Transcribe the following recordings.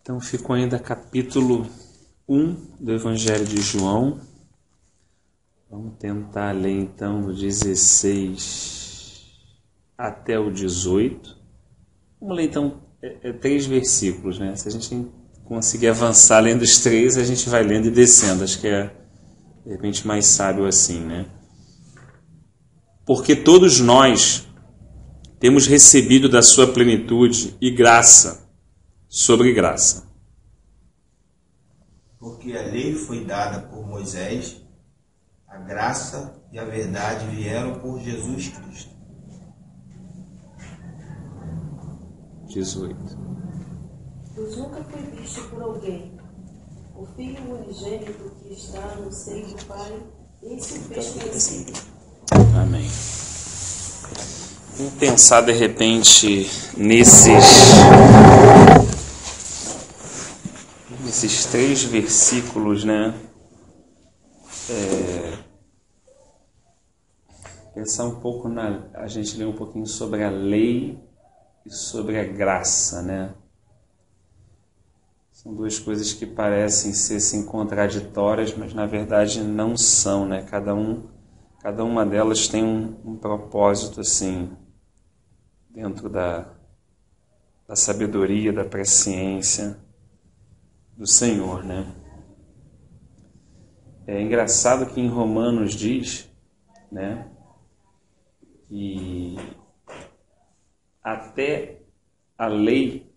Então ficou ainda capítulo 1 do Evangelho de João. Vamos tentar ler então do 16 até o 18. Vamos ler então 3 versículos, né? Se a gente conseguir avançar lendo os 3, a gente vai lendo e descendo. Acho que é de repente mais sábio assim, né? Porque todos nós temos recebido da sua plenitude e graça sobre graça. Porque a lei foi dada por Moisés, a graça e a verdade vieram por Jesus Cristo. 18. Pois nunca foi visto por alguém o Filho unigênito que está no seio do Pai, esse o fez conhecido. Amém. Vamos pensar de repente nesses 3 versículos, né? Pensar um pouco a gente lê um pouquinho sobre a lei e sobre a graça, né? São 2 coisas que parecem ser assim, contraditórias, mas na verdade não são, né? Cada uma delas tem um propósito assim dentro da sabedoria, da presciência do Senhor, né? É engraçado que em Romanos diz, né, que até a lei,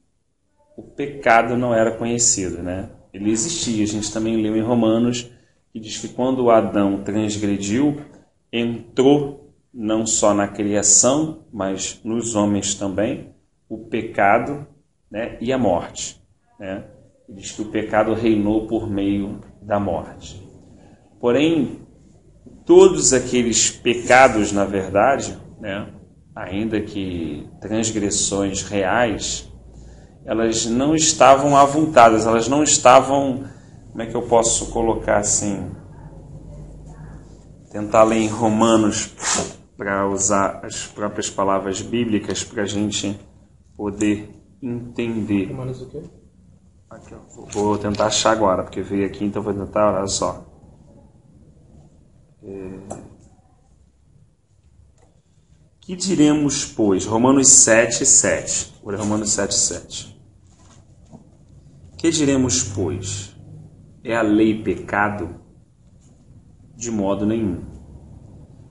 o pecado não era conhecido, né? Ele existia. A gente também leu em Romanos que diz que quando Adão transgrediu, entrou não só na criação, mas nos homens também, o pecado, né, e a morte, né? Diz que o pecado reinou por meio da morte. Porém, todos aqueles pecados, na verdade, né, ainda que transgressões reais, elas não estavam avultadas, elas não estavam, como é que eu posso colocar assim, tentar ler em Romanos para usar as próprias palavras bíblicas para a gente poder entender. Romanos o quê? Aqui, ó. Vou tentar achar agora, porque veio aqui, então vou tentar, olha só. Que diremos, pois? Romanos 7:7. Olha, Romanos 7:7. Que diremos, pois? É a lei pecado? De modo nenhum.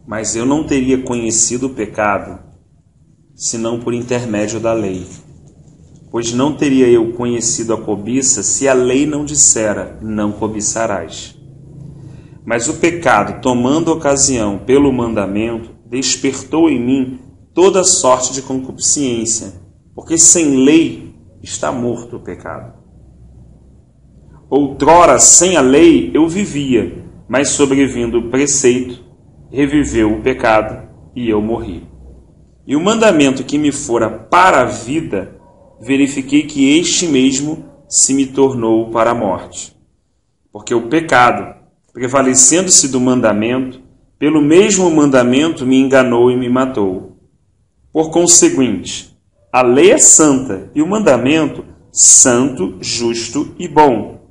Mas eu não teria conhecido o pecado, senão por intermédio da lei. Pois não teria eu conhecido a cobiça se a lei não dissera, não cobiçarás. Mas o pecado, tomando ocasião pelo mandamento, despertou em mim toda sorte de concupiscência, porque sem lei está morto o pecado. Outrora, sem a lei, eu vivia, mas sobrevindo o preceito, reviveu o pecado e eu morri. E o mandamento que me fora para a vida, verifiquei que este mesmo se me tornou para a morte. Porque o pecado, prevalecendo-se do mandamento, pelo mesmo mandamento me enganou e me matou. Por conseguinte, a lei é santa e o mandamento santo, justo e bom.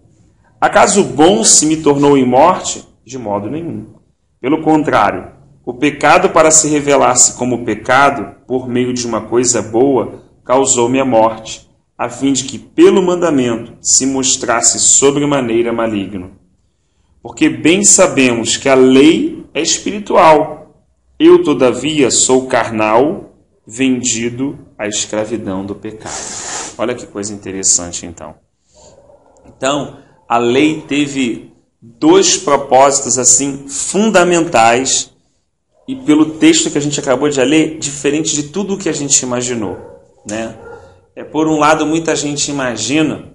Acaso o bom se me tornou em morte? De modo nenhum. Pelo contrário, o pecado, para se revelar-se como pecado, por meio de uma coisa boa, causou-me a morte, a fim de que, pelo mandamento, se mostrasse sobremaneira maligno. Porque bem sabemos que a lei é espiritual. Eu, todavia, sou carnal, vendido à escravidão do pecado. Olha que coisa interessante, então. Então, a lei teve 2 propósitos, assim, fundamentais, e pelo texto que a gente acabou de ler, diferente de tudo o que a gente imaginou, né? Por um lado, muita gente imagina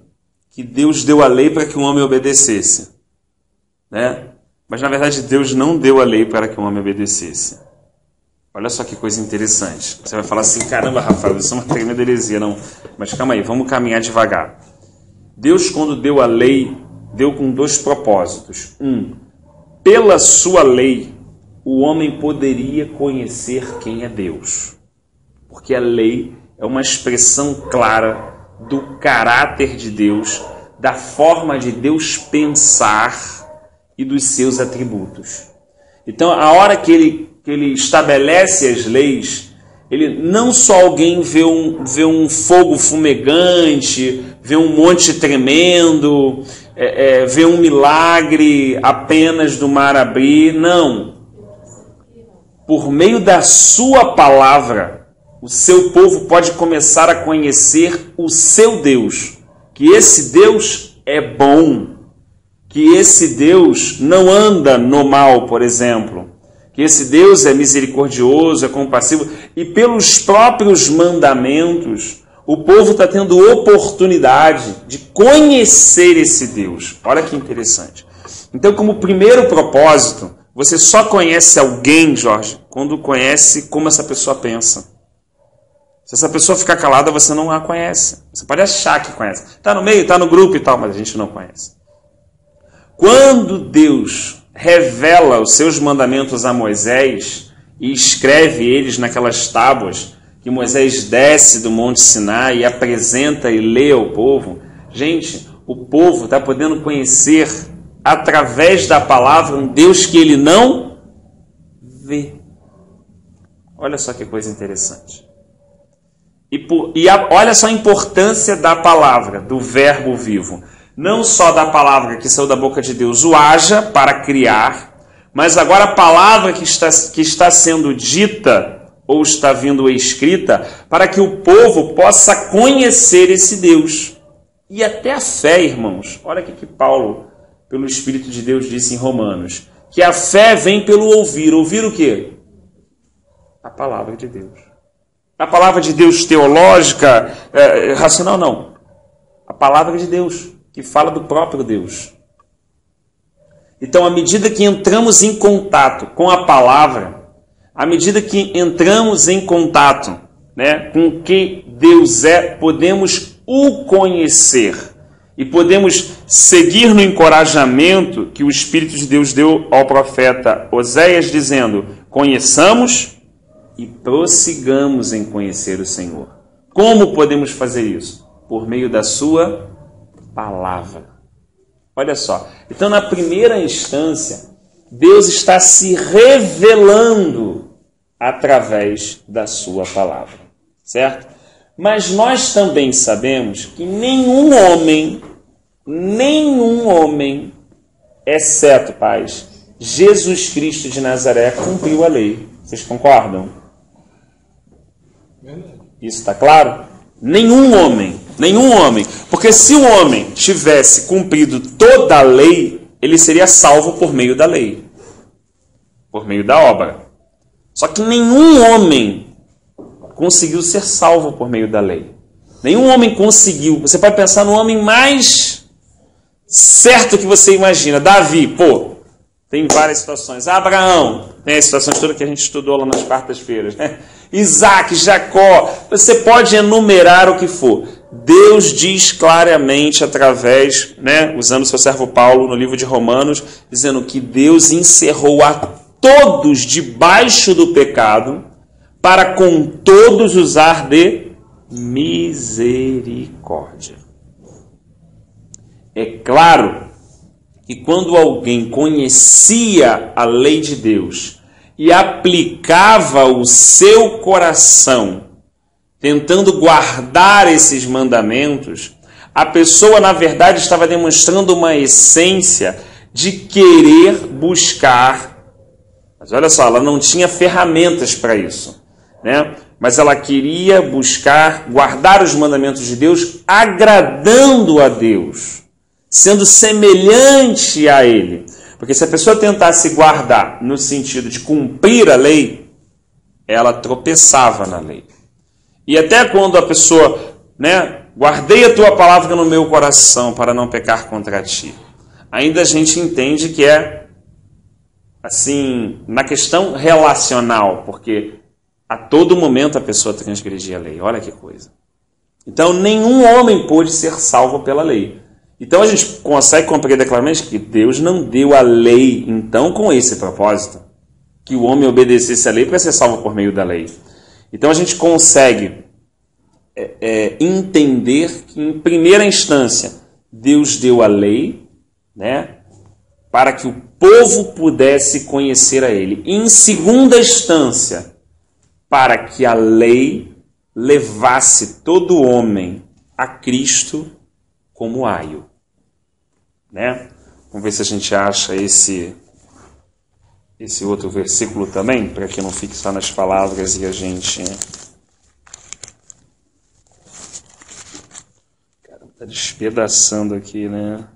que Deus deu a lei para que o homem obedecesse, né? Mas na verdade Deus não deu a lei para que o homem obedecesse. Olha só que coisa interessante. Você vai falar assim, caramba, Rafael, isso é uma tremenda heresia. Não, mas calma aí, vamos caminhar devagar. Deus, quando deu a lei, deu com 2 propósitos. Pela sua lei, o homem poderia conhecer quem é Deus. Porque a lei é uma expressão clara do caráter de Deus, da forma de Deus pensar e dos seus atributos. Então, a hora que ele estabelece as leis, ele não só alguém vê um fogo fumegante, vê um monte tremendo, vê um milagre apenas do mar abrir, não. Por meio da sua palavra, o seu povo pode começar a conhecer o seu Deus, que esse Deus é bom, que esse Deus não anda no mal, por exemplo, que esse Deus é misericordioso, é compassivo, e pelos próprios mandamentos, o povo está tendo oportunidade de conhecer esse Deus. Olha que interessante. Então, como primeiro propósito, você só conhece alguém, Jorge, quando conhece como essa pessoa pensa. Se essa pessoa ficar calada, você não a conhece. Você pode achar que conhece. Está no meio, está no grupo e tal, mas a gente não conhece. Quando Deus revela os seus mandamentos a Moisés e escreve eles naquelas tábuas que Moisés desce do Monte Sinai e apresenta e lê ao povo, gente, o povo está podendo conhecer através da palavra um Deus que ele não vê. Olha só que coisa interessante. Olha só a importância da palavra, do verbo vivo. Não só da palavra que saiu da boca de Deus, o haja para criar, mas agora a palavra que está sendo dita ou está vindo escrita para que o povo possa conhecer esse Deus. E até a fé, irmãos. Olha o que Paulo, pelo Espírito de Deus, disse em Romanos. Que a fé vem pelo ouvir. Ouvir o quê? A palavra de Deus. A palavra de Deus teológica, racional, não. A palavra de Deus, que fala do próprio Deus. Então, à medida que entramos em contato com a palavra, à medida que entramos em contato, né, com o que Deus é, podemos o conhecer e podemos seguir no encorajamento que o Espírito de Deus deu ao profeta Oséias, dizendo: conheçamos e prossigamos em conhecer o Senhor. Como podemos fazer isso? Por meio da sua palavra. Olha só. Então, na primeira instância, Deus está se revelando através da sua palavra. Certo? Mas nós também sabemos que nenhum homem, exceto, pais, Jesus Cristo de Nazaré, cumpriu a lei. Vocês concordam? Isso está claro? Nenhum homem. Porque se o homem tivesse cumprido toda a lei, ele seria salvo por meio da lei, por meio da obra. Só que nenhum homem conseguiu ser salvo por meio da lei. Nenhum homem conseguiu. Você pode pensar no homem mais certo que você imagina. Davi, tem várias situações. Abraão, tem as situações todas que a gente estudou lá nas quartas-feiras, né? Isaac, Jacó, você pode enumerar o que for. Deus diz claramente através, né, usando o seu servo Paulo no livro de Romanos, dizendo que Deus encerrou a todos debaixo do pecado para com todos usar de misericórdia. É claro que quando alguém conhecia a lei de Deus e aplicava o seu coração, tentando guardar esses mandamentos, a pessoa, na verdade, estava demonstrando uma essência de querer buscar. Mas olha só, ela não tinha ferramentas para isso, né? Mas ela queria buscar, guardar os mandamentos de Deus, agradando a Deus, sendo semelhante a Ele. Porque se a pessoa tentasse guardar no sentido de cumprir a lei, ela tropeçava na lei. E até quando a pessoa, né, guardei a tua palavra no meu coração para não pecar contra ti, ainda a gente entende que é assim, na questão relacional, porque a todo momento a pessoa transgredia a lei. Olha que coisa. Então, nenhum homem pôde ser salvo pela lei. Então, a gente consegue compreender claramente que Deus não deu a lei, então, com esse propósito, que o homem obedecesse a lei para ser salvo por meio da lei. Então, a gente consegue entender que, em primeira instância, Deus deu a lei, né, para que o povo pudesse conhecer a Ele. E, em segunda instância, para que a lei levasse todo homem a Cristo como aio. Né? Vamos ver se a gente acha esse outro versículo também, para que não fique só nas palavras e a gente... Cara, tá despedaçando aqui, né?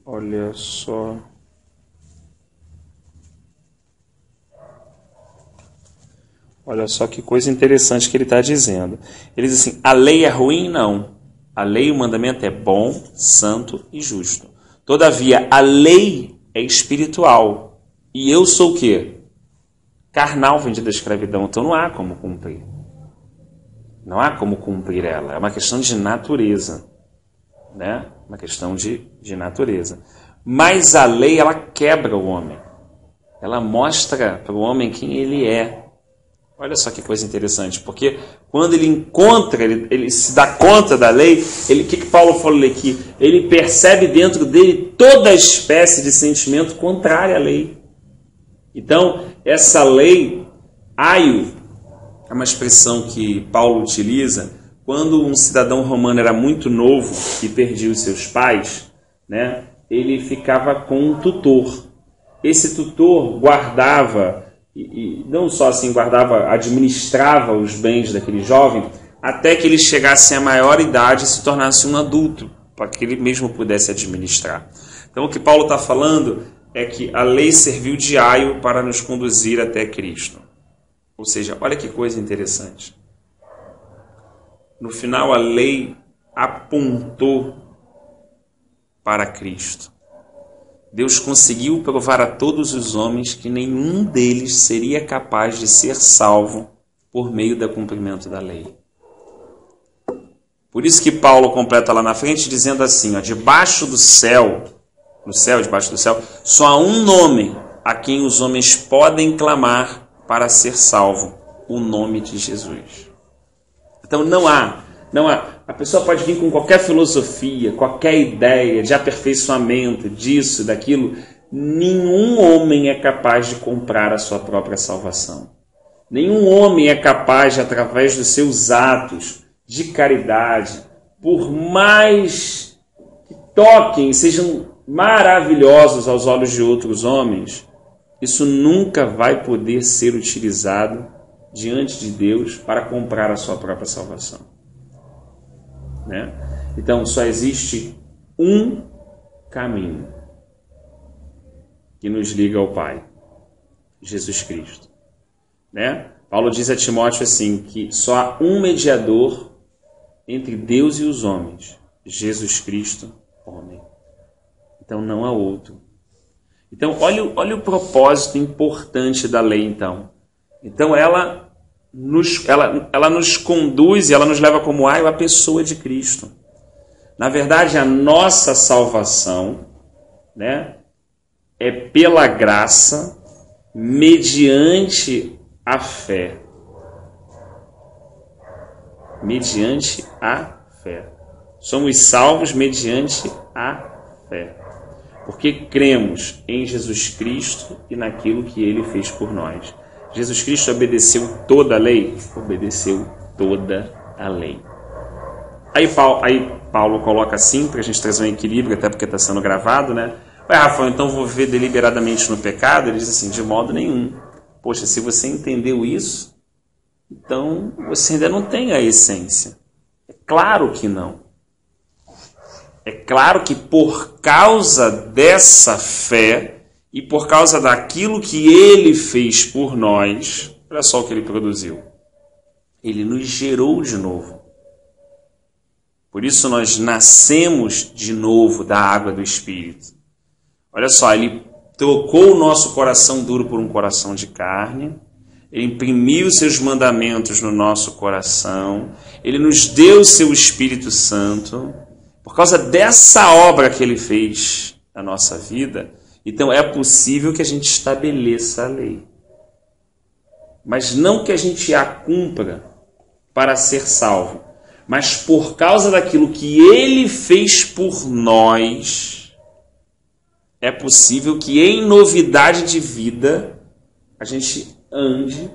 Olha só. Olha só que coisa interessante que ele está dizendo. Ele diz assim, a lei é ruim? Não. A lei, o mandamento é bom, santo e justo. Todavia, a lei é espiritual. E eu sou o quê? Carnal, vendido da escravidão. Então não há como cumprir. Não há como cumprir ela. É uma questão de natureza. Né? Uma questão de natureza. Mas a lei, ela quebra o homem. Ela mostra para o homem quem ele é. Olha só que coisa interessante, porque quando ele encontra, ele se dá conta da lei, o que Paulo falou aqui? Ele percebe dentro dele toda espécie de sentimento contrário à lei. Então, essa lei, aio, é uma expressão que Paulo utiliza quando um cidadão romano era muito novo e perdia os seus pais, né, ele ficava com um tutor. Esse tutor guardava... E não só assim guardava, administrava os bens daquele jovem, até que ele chegasse à maior idade e se tornasse um adulto, para que ele mesmo pudesse administrar. Então o que Paulo está falando é que a lei serviu de aio para nos conduzir até Cristo. Ou seja, olha que coisa interessante. No final a lei apontou para Cristo. Deus conseguiu provar a todos os homens que nenhum deles seria capaz de ser salvo por meio do cumprimento da lei. Por isso que Paulo completa lá na frente dizendo assim, ó, debaixo do céu, debaixo do céu, só há um nome a quem os homens podem clamar para ser salvo, o nome de Jesus. Então não há. A pessoa pode vir com qualquer filosofia, qualquer ideia de aperfeiçoamento, disso, daquilo. Nenhum homem é capaz de comprar a sua própria salvação. Nenhum homem é capaz de, através dos seus atos de caridade, por mais que toquem, sejam maravilhosos aos olhos de outros homens, isso nunca vai poder ser utilizado diante de Deus para comprar a sua própria salvação. Né? Então só existe um caminho que nos liga ao Pai, Jesus Cristo. Né? Paulo diz a Timóteo assim, que só há um mediador entre Deus e os homens, Jesus Cristo, homem. Então não há outro. Então olha o propósito importante da lei então. Então ela nos conduz e ela nos leva como aio à pessoa de Cristo. Na verdade, a nossa salvação, né, é pela graça, mediante a fé. Mediante a fé. Somos salvos mediante a fé. Porque cremos em Jesus Cristo e naquilo que Ele fez por nós. Jesus Cristo obedeceu toda a lei? Obedeceu toda a lei. Aí Paulo coloca assim, para a gente trazer um equilíbrio, até porque está sendo gravado, né? Ué, Rafael, então vou viver deliberadamente no pecado? Ele diz assim, de modo nenhum. Poxa, se você entendeu isso, então você ainda não tem a essência. É claro que não. É claro que por causa dessa fé e por causa daquilo que Ele fez por nós, olha só o que Ele produziu. Ele nos gerou de novo. Por isso nós nascemos de novo da água do Espírito. Olha só, Ele trocou o nosso coração duro por um coração de carne Ele imprimiu os seus mandamentos no nosso coração, Ele nos deu o seu Espírito Santo. Por causa dessa obra que Ele fez na nossa vida, então é possível que a gente estabeleça a lei. Mas não que a gente a cumpra para ser salvo, mas por causa daquilo que Ele fez por nós, é possível que em novidade de vida a gente ande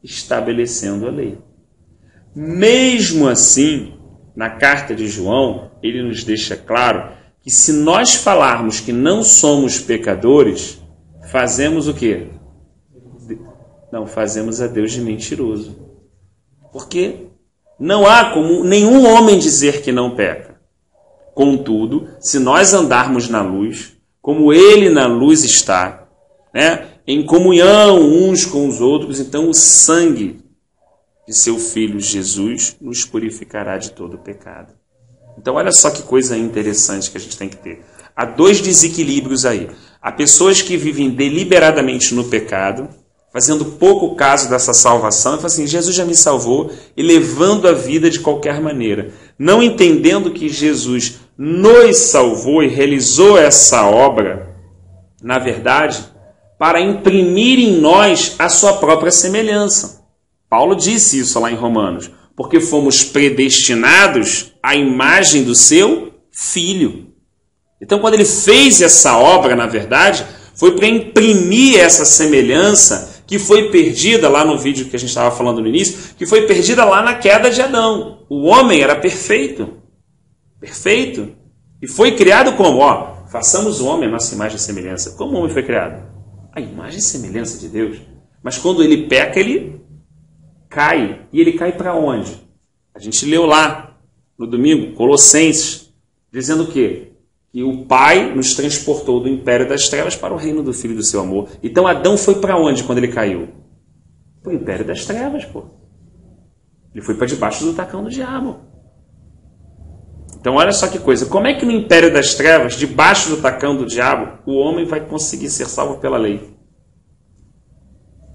estabelecendo a lei. Mesmo assim, na carta de João, ele nos deixa claro que se nós falarmos que não somos pecadores, fazemos o quê? Não, fazemos a Deus de mentiroso. Porque não há como nenhum homem dizer que não peca. Contudo, se nós andarmos na luz, como Ele na luz está, né, em comunhão uns com os outros, então o sangue de seu Filho Jesus nos purificará de todo pecado. Então olha só que coisa interessante que a gente tem que ter. Há dois desequilíbrios aí. Há pessoas que vivem deliberadamente no pecado, fazendo pouco caso dessa salvação, e falam assim, Jesus já me salvou, e levando a vida de qualquer maneira. Não entendendo que Jesus nos salvou e realizou essa obra, na verdade, para imprimir em nós a sua própria semelhança. Paulo disse isso lá em Romanos, porque fomos predestinados à imagem do seu Filho. Então, quando ele fez essa obra, na verdade, foi para imprimir essa semelhança que foi perdida lá no vídeo que a gente estava falando no início, que foi perdida lá na queda de Adão. O homem era perfeito. Perfeito. E foi criado como? Façamos o homem a nossa imagem e semelhança. Como o homem foi criado? A imagem e semelhança de Deus. Mas quando ele peca, ele cai. E ele cai para onde? A gente leu lá no domingo, Colossenses, dizendo o quê? Que o Pai nos transportou do império das trevas para o reino do Filho do seu amor. Então Adão foi para onde quando ele caiu? Para o império das trevas, pô. Ele foi para debaixo do tacão do diabo. Então olha só que coisa. Como é que no império das trevas, debaixo do tacão do diabo, o homem vai conseguir ser salvo pela lei?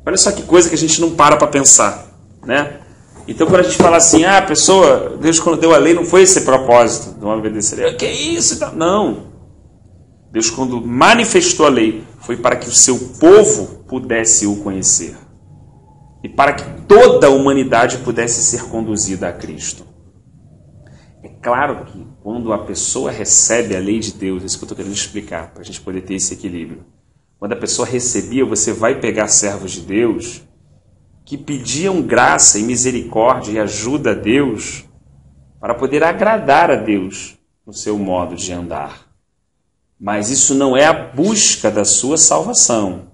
Olha só que coisa que a gente não para pensar, né? Então, quando a gente fala assim, a pessoa, Deus quando deu a lei, não foi esse propósito do homem obedecer. Que isso? Não. Deus quando manifestou a lei, foi para que o seu povo pudesse o conhecer. E para que toda a humanidade pudesse ser conduzida a Cristo. É claro que quando a pessoa recebe a lei de Deus, é isso que eu estou querendo explicar, para a gente poder ter esse equilíbrio. Quando a pessoa recebia, você vai pegar servos de Deus que pediam graça e misericórdia e ajuda a Deus para poder agradar a Deus no seu modo de andar. Mas isso não é a busca da sua salvação.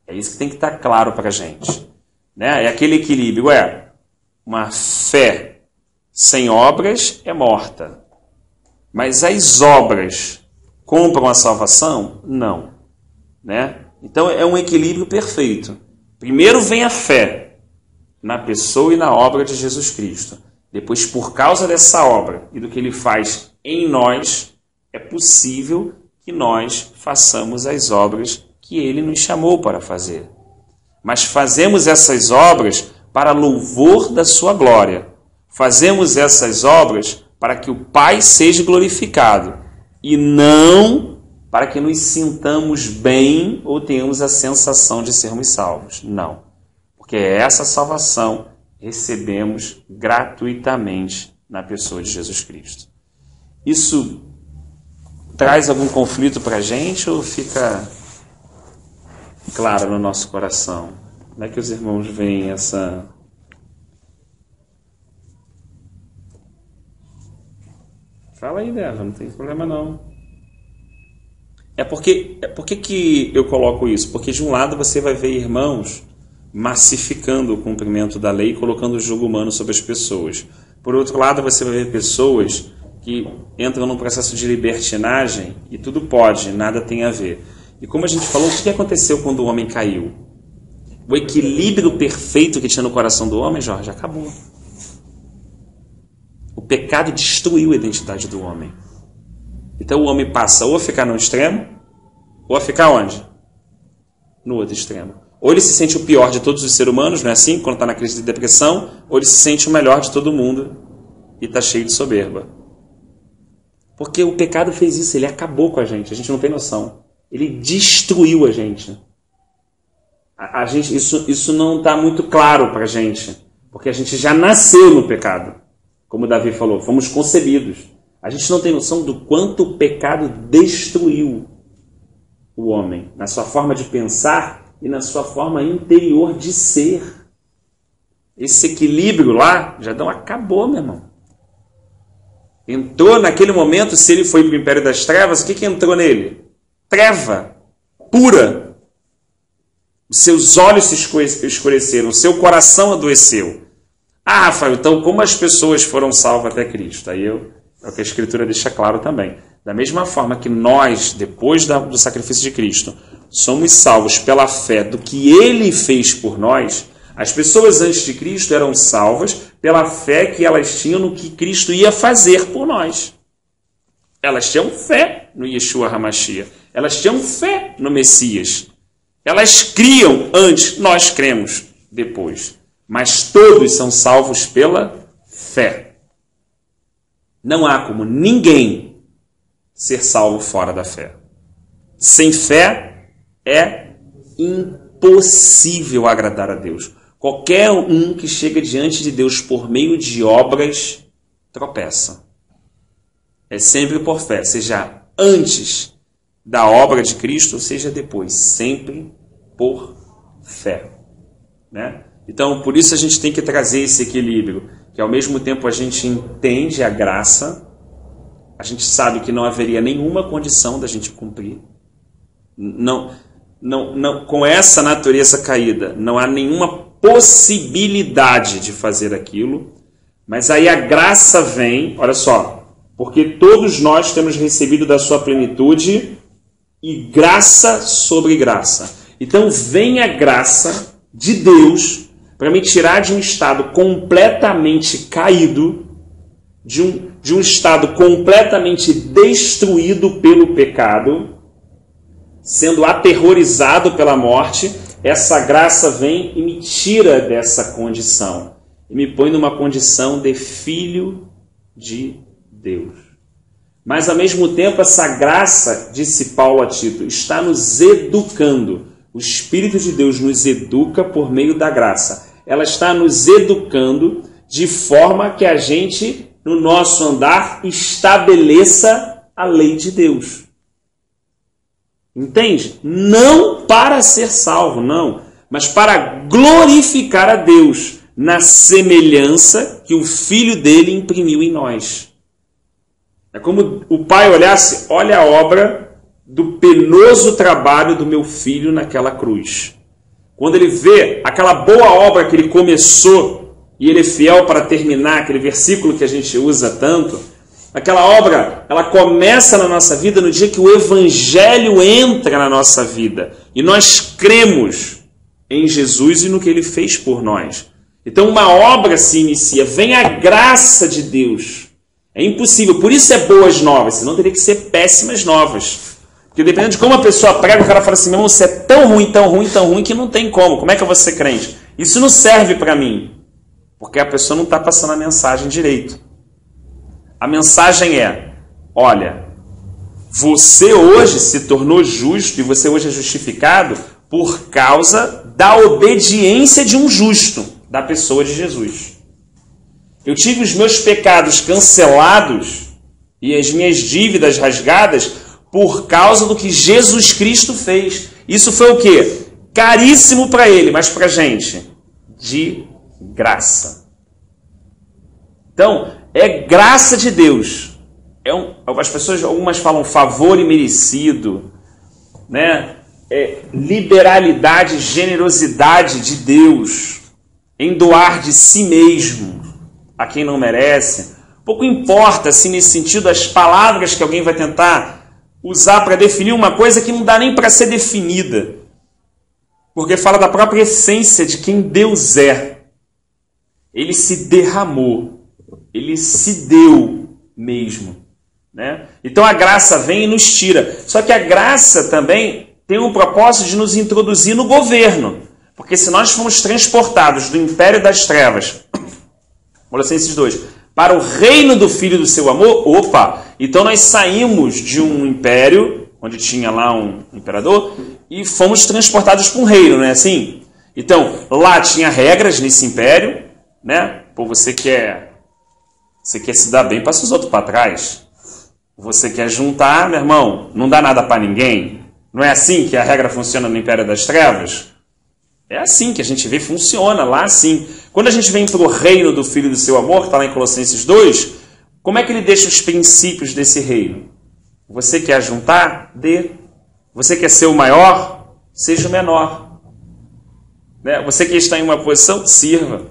É isso que tem que estar claro para a gente. Né? É aquele equilíbrio, uma fé sem obras é morta. Mas as obras compram a salvação? Não. Né? Então é um equilíbrio perfeito. Primeiro vem a fé na pessoa e na obra de Jesus Cristo. Depois, por causa dessa obra e do que Ele faz em nós, é possível que nós façamos as obras que Ele nos chamou para fazer. Mas fazemos essas obras para louvor da sua glória. Fazemos essas obras para que o Pai seja glorificado e não para que nos sintamos bem ou tenhamos a sensação de sermos salvos. Não. Porque essa salvação recebemos gratuitamente na pessoa de Jesus Cristo. Isso traz algum conflito para a gente ou fica claro no nosso coração? Como é que os irmãos veem essa... Fala aí dela, não tem problema não. Por que eu coloco isso? Porque de um lado você vai ver irmãos massificando o cumprimento da lei e colocando o jugo humano sobre as pessoas. Por outro lado, você vai ver pessoas que entram num processo de libertinagem e tudo pode, nada tem a ver. E como a gente falou, o que aconteceu quando o homem caiu? O equilíbrio perfeito que tinha no coração do homem, Jorge, acabou. O pecado destruiu a identidade do homem. Então o homem passa ou a ficar no extremo, ou a ficar onde? No outro extremo. Ou ele se sente o pior de todos os seres humanos, não é assim? Quando está na crise de depressão, ou ele se sente o melhor de todo mundo e está cheio de soberba. Porque o pecado fez isso, ele acabou com a gente não tem noção. Ele destruiu a gente. Isso não está muito claro para a gente, porque a gente já nasceu no pecado. Como o Davi falou, fomos concebidos. A gente não tem noção do quanto o pecado destruiu o homem, na sua forma de pensar e na sua forma interior de ser. Esse equilíbrio lá, Adão acabou, meu irmão. Entrou naquele momento, se ele foi para o império das trevas, o que entrou nele? Treva, pura. Os seus olhos se escureceram, o seu coração adoeceu. Ah, Rafael, então como as pessoas foram salvas até Cristo? Aí é o que a Escritura deixa claro também. Da mesma forma que nós, depois do sacrifício de Cristo, somos salvos pela fé do que Ele fez por nós, as pessoas antes de Cristo eram salvas pela fé que elas tinham no que Cristo ia fazer por nós. Elas tinham fé no Yeshua HaMashiach. Elas tinham fé no Messias. Elas criam antes, nós cremos depois. Mas todos são salvos pela fé. Não há como ninguém ser salvo fora da fé. Sem fé é impossível agradar a Deus. Qualquer um que chega diante de Deus por meio de obras tropeça. É sempre por fé, seja antes da obra de Cristo, ou seja depois, sempre por fé. Né? Então, por isso a gente tem que trazer esse equilíbrio, que ao mesmo tempo a gente entende a graça, a gente sabe que não haveria nenhuma condição da gente cumprir. Não, com essa natureza caída, não há nenhuma possibilidade de fazer aquilo, mas aí a graça vem, olha só, porque todos nós temos recebido da sua plenitude e graça sobre graça. Então vem a graça de Deus para me tirar de um estado completamente caído, de um estado completamente destruído pelo pecado, sendo aterrorizado pela morte. Essa graça vem e me tira dessa condição e me põe numa condição de filho de Deus. Mas ao mesmo tempo essa graça, disse Paulo a Tito, está nos educando. O Espírito de Deus nos educa por meio da graça. Ela está nos educando de forma que a gente, no nosso andar, estabeleça a lei de Deus. Entende? Não para ser salvo, não, mas para glorificar a Deus na semelhança que o Filho dele imprimiu em nós. É como o pai olhasse, olha a obra do penoso trabalho do meu filho naquela cruz. Quando ele vê aquela boa obra que ele começou e ele é fiel para terminar, aquele versículo que a gente usa tanto, aquela obra, ela começa na nossa vida no dia que o Evangelho entra na nossa vida. E nós cremos em Jesus e no que Ele fez por nós. Então uma obra se inicia, vem a graça de Deus. É impossível, por isso é boas novas, senão teria que ser péssimas novas. Porque dependendo de como a pessoa prega, o cara fala assim, meu irmão, você é tão ruim, que não tem como. Como é que eu vou ser crente? Isso não serve para mim. Porque a pessoa não está passando a mensagem direito. A mensagem é, olha, você hoje se tornou justo e você hoje é justificado por causa da obediência de um justo, da pessoa de Jesus. Eu tive os meus pecados cancelados e as minhas dívidas rasgadas por causa do que Jesus Cristo fez. Isso foi o quê? Caríssimo para ele, mas para a gente, de graça. Então, é graça de Deus. As pessoas, algumas falam favor imerecido, né? É liberalidade, generosidade de Deus em doar de si mesmo a quem não merece. Pouco importa, assim, nesse sentido, as palavras que alguém vai tentar usar para definir uma coisa que não dá nem para ser definida. Porque fala da própria essência de quem Deus é. Ele se derramou. Ele se deu mesmo. Né? Então a graça vem e nos tira. Só que a graça também tem um propósito de nos introduzir no governo. Porque se nós fomos transportados do império das trevas, Colossenses 2, para o reino do Filho do seu amor, então nós saímos de um império, onde tinha lá um imperador, e fomos transportados para um reino, não é assim? Então, lá tinha regras nesse império, né? Pô, você quer se dar bem, passa os outros para trás. Você quer juntar, meu irmão, não dá nada para ninguém. Não é assim que a regra funciona no império das trevas? É assim que a gente vê, funciona lá assim. Quando a gente vem para o reino do Filho do seu amor, que está lá em Colossenses 2, como é que ele deixa os princípios desse reino? Você quer juntar? Dê. Você quer ser o maior? Seja o menor. Né? Você que está em uma posição? Sirva.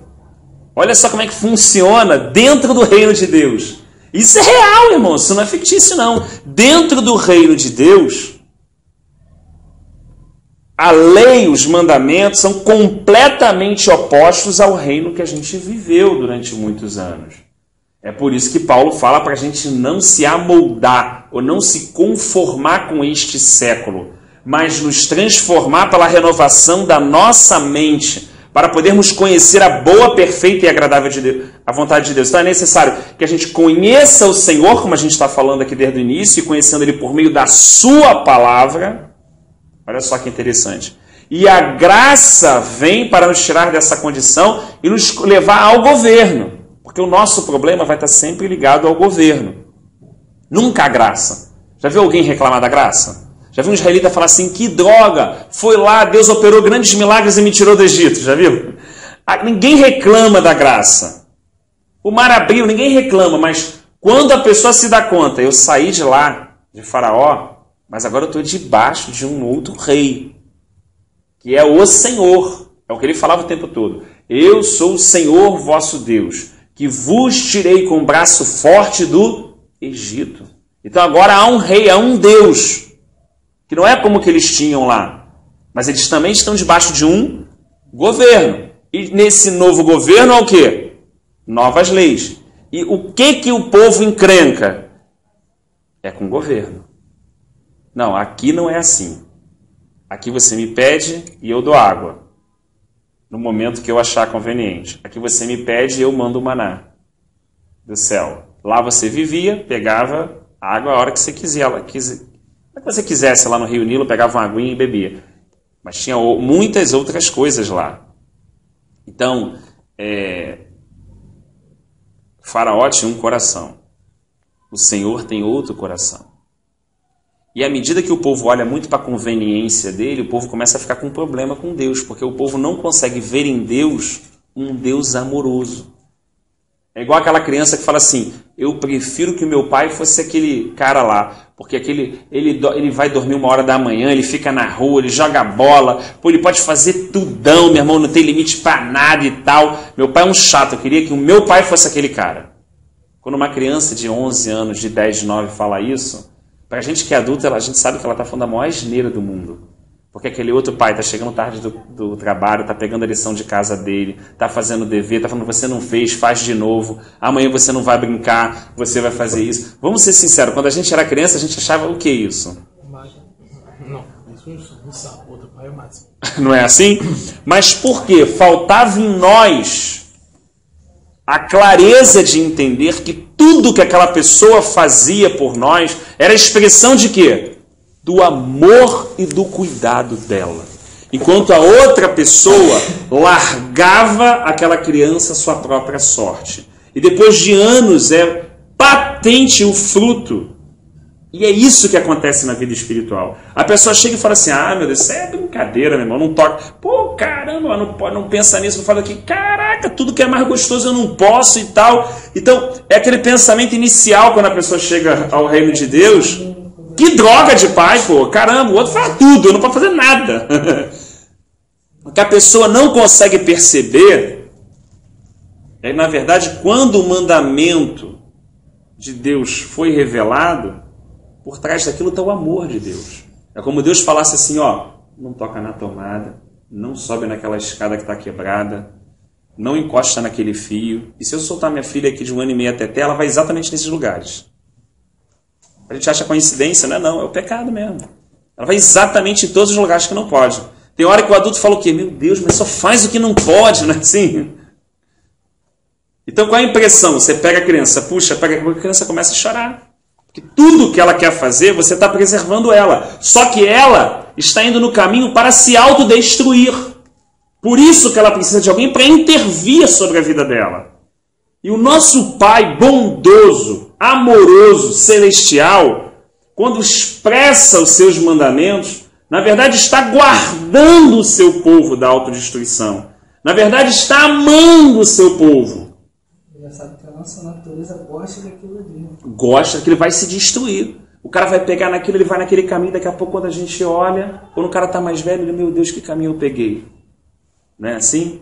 Olha só como é que funciona dentro do reino de Deus. Isso é real, irmão. Isso não é fictício, não. Dentro do reino de Deus, a lei, os mandamentos são completamente opostos ao reino que a gente viveu durante muitos anos. É por isso que Paulo fala para a gente não se amoldar ou não se conformar com este século, mas nos transformar pela renovação da nossa mente, para podermos conhecer a boa, perfeita e agradável de Deus, a vontade de Deus. Então é necessário que a gente conheça o Senhor, como a gente está falando aqui desde o início, e conhecendo Ele por meio da sua palavra. Olha só que interessante. E a graça vem para nos tirar dessa condição e nos levar ao governo. Porque o nosso problema vai estar sempre ligado ao governo. Nunca a graça. Já viu alguém reclamar da graça? Já viu um israelita falar assim, que droga, foi lá, Deus operou grandes milagres e me tirou do Egito, já viu? Ninguém reclama da graça. O mar abriu, ninguém reclama, mas quando a pessoa se dá conta, eu saí de lá, de Faraó, mas agora eu estou debaixo de um outro rei, que é o Senhor. É o que ele falava o tempo todo. Eu sou o Senhor vosso Deus, que vos tirei com o braço forte do Egito. Então agora há um rei, há um Deus, que não é como que eles tinham lá, mas eles também estão debaixo de um governo. E nesse novo governo há o quê? Novas leis. E o que o povo encrenca? É com o governo. Não, aqui não é assim. Aqui você me pede e eu dou água, no momento que eu achar conveniente. Aqui você me pede e eu mando o maná do céu. Lá você vivia, pegava água a hora que você quisesse. Se você quisesse lá no Rio Nilo, pegava uma aguinha e bebia. Mas tinha muitas outras coisas lá. Então, Faraó tinha um coração. O Senhor tem outro coração. E à medida que o povo olha muito para a conveniência dele, o povo começa a ficar com um problema com Deus, porque o povo não consegue ver em Deus um Deus amoroso. É igual aquela criança que fala assim, eu prefiro que o meu pai fosse aquele cara lá, porque ele vai dormir 1h da manhã, ele fica na rua, ele joga bola, ele pode fazer tudão, meu irmão, não tem limite para nada e tal. Meu pai é um chato, eu queria que o meu pai fosse aquele cara. Quando uma criança de 11 anos, de 10, de 9 fala isso, para a gente que é adulta, a gente sabe que ela está falando a maior asneira do mundo. Porque aquele outro pai está chegando tarde do trabalho, está pegando a lição de casa dele, está fazendo dever, está falando, você não fez, faz de novo, amanhã você não vai brincar, você vai fazer isso. Vamos ser sinceros, quando a gente era criança, a gente achava o que isso? Não, isso não sabe, outro pai é o máximo. Não é assim? Mas por quê? Faltava em nós a clareza de entender que tudo que aquela pessoa fazia por nós era expressão de quê? Do amor e do cuidado dela. Enquanto a outra pessoa largava aquela criança à sua própria sorte. E depois de anos é patente o fruto. E é isso que acontece na vida espiritual. A pessoa chega e fala assim, meu Deus, isso é brincadeira, meu irmão, não toca. Pô, caramba, não pensa nisso, não fala aqui, caraca, tudo que é mais gostoso eu não posso e tal. Então, é aquele pensamento inicial quando a pessoa chega ao reino de Deus. Que droga de pai, pô, caramba, o outro fala tudo, eu não posso fazer nada. O que a pessoa não consegue perceber é, na verdade, quando o mandamento de Deus foi revelado, por trás daquilo está o amor de Deus. É como Deus falasse assim, não toca na tomada, não sobe naquela escada que está quebrada, não encosta naquele fio. E se eu soltar minha filha aqui de 1 ano e meio até ela vai exatamente nesses lugares. A gente acha coincidência, não é o pecado mesmo. Ela vai exatamente em todos os lugares que não pode. Tem hora que o adulto fala o quê? Meu Deus, mas só faz o que não pode, não é assim? Então qual é a impressão? Você pega a criança, puxa, a criança começa a chorar. Porque tudo que ela quer fazer, você está preservando ela. Só que ela está indo no caminho para se autodestruir. Por isso que ela precisa de alguém para intervir sobre a vida dela. E o nosso Pai bondoso, amoroso, celestial, quando expressa os seus mandamentos, na verdade está guardando o seu povo da autodestruição. Na verdade está amando o seu povo. Sabe que a nossa natureza gosta daquilo ali. Gosta que ele vai se destruir. O cara vai pegar naquilo, ele vai naquele caminho, daqui a pouco quando a gente olha, quando o cara está mais velho, ele, meu Deus, que caminho eu peguei. Não é assim?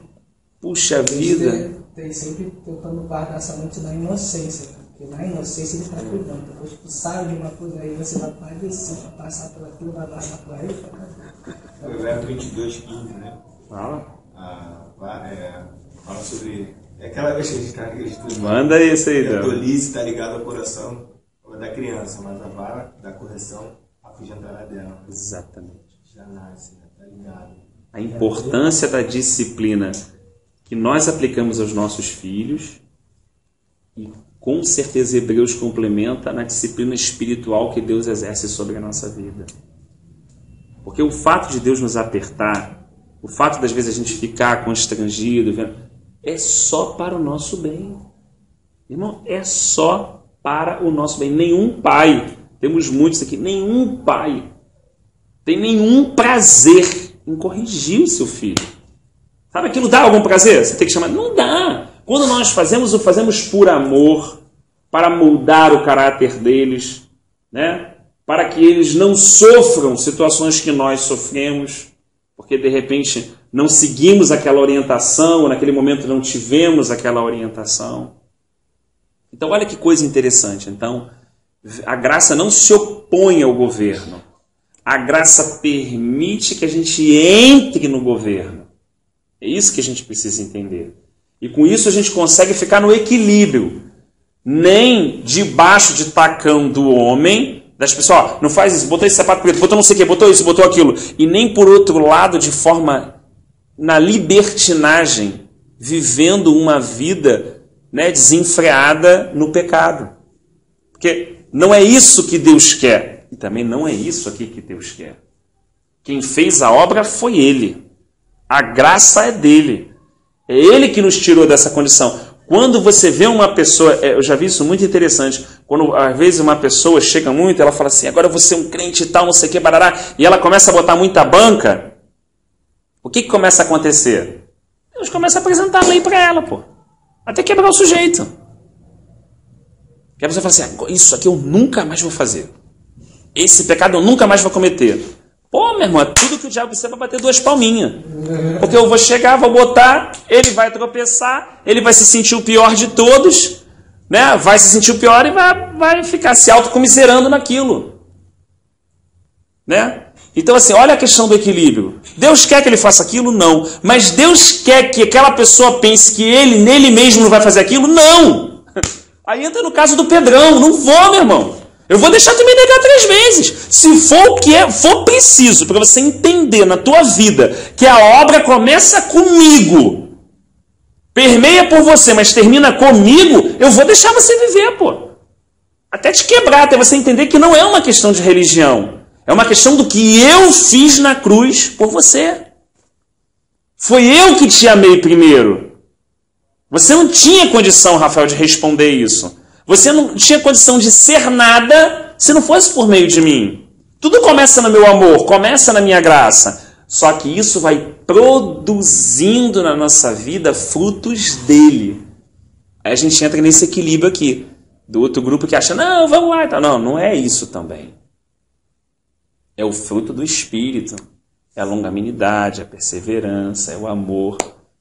Puxa vida. Tem sempre tentando guardar essa mente da inocência. Porque na inocência ele está cuidando. Depois que tu sabe de uma coisa aí, você vai padecer, vai passar por aquilo, vai passar por aí. Provérbios 22, 15, né? Fala. Fala sobre... É aquela vez que a gente está estudando. Manda isso aí, a tolice está ligada ao coração da criança, mas a vara da correção afugentará dela. Exatamente. Já nasce, está ligado. A importância da disciplina que nós aplicamos aos nossos filhos e com certeza Hebreus complementa na disciplina espiritual que Deus exerce sobre a nossa vida. Porque o fato de Deus nos apertar, o fato das vezes a gente ficar constrangido, é só para o nosso bem. Irmão, é só para o nosso bem. Nenhum pai, temos muitos aqui, nenhum pai tem nenhum prazer em corrigir o seu filho. Sabe, aquilo dá algum prazer? Você tem que chamar? Não dá. Quando nós fazemos, o fazemos por amor, para moldar o caráter deles, né? Para que eles não sofram situações que nós sofremos, porque de repente não seguimos aquela orientação, ou naquele momento não tivemos aquela orientação. Então olha que coisa interessante. Então, a graça não se opõe ao governo. A graça permite que a gente entre no governo. É isso que a gente precisa entender. E com isso a gente consegue ficar no equilíbrio. Nem debaixo de tacão do homem, das pessoas, não faz isso, botou esse sapato preto, botou não sei o que, botou isso, botou aquilo. E nem por outro lado, de forma na libertinagem, vivendo uma vida, né, desenfreada no pecado. Porque não é isso que Deus quer. E também não é isso aqui que Deus quer. Quem fez a obra foi Ele. A graça é dele. É Ele que nos tirou dessa condição. Quando você vê uma pessoa, eu já vi isso muito interessante, quando às vezes uma pessoa chega muito, ela fala assim, agora eu vou ser um crente e tal, não sei o que, barará, e ela começa a botar muita banca, o que começa a acontecer? Deus começa a apresentar a lei para ela, pô. Até quebrar o sujeito. Que a pessoa fala assim, isso aqui eu nunca mais vou fazer. Esse pecado eu nunca mais vou cometer. Pô, meu irmão, é tudo que o diabo precisa para bater 2 palminhas. Porque eu vou chegar, vou botar, ele vai tropeçar, ele vai se sentir o pior de todos, né? Vai se sentir o pior e vai ficar se autocomiserando naquilo. Né? Então, assim, olha a questão do equilíbrio. Deus quer que ele faça aquilo? Não. Mas Deus quer que aquela pessoa pense que ele, nele mesmo, não vai fazer aquilo? Não. Aí entra no caso do Pedrão. Não vou, meu irmão. Eu vou deixar tu me negar 3 vezes. Se for o que for preciso para você entender na tua vida que a obra começa comigo, permeia por você, mas termina comigo, eu vou deixar você viver, pô. Até te quebrar, até você entender que não é uma questão de religião. É uma questão do que eu fiz na cruz por você. Foi eu que te amei primeiro. Você não tinha condição, Rafael, de responder isso. Você não tinha condição de ser nada se não fosse por meio de mim. Tudo começa no meu amor, começa na minha graça. Só que isso vai produzindo na nossa vida frutos dele. Aí a gente entra nesse equilíbrio aqui. Do outro grupo que acha, não, vamos lá. Não, não é isso também. É o fruto do Espírito. É a longanimidade, a perseverança, é o amor.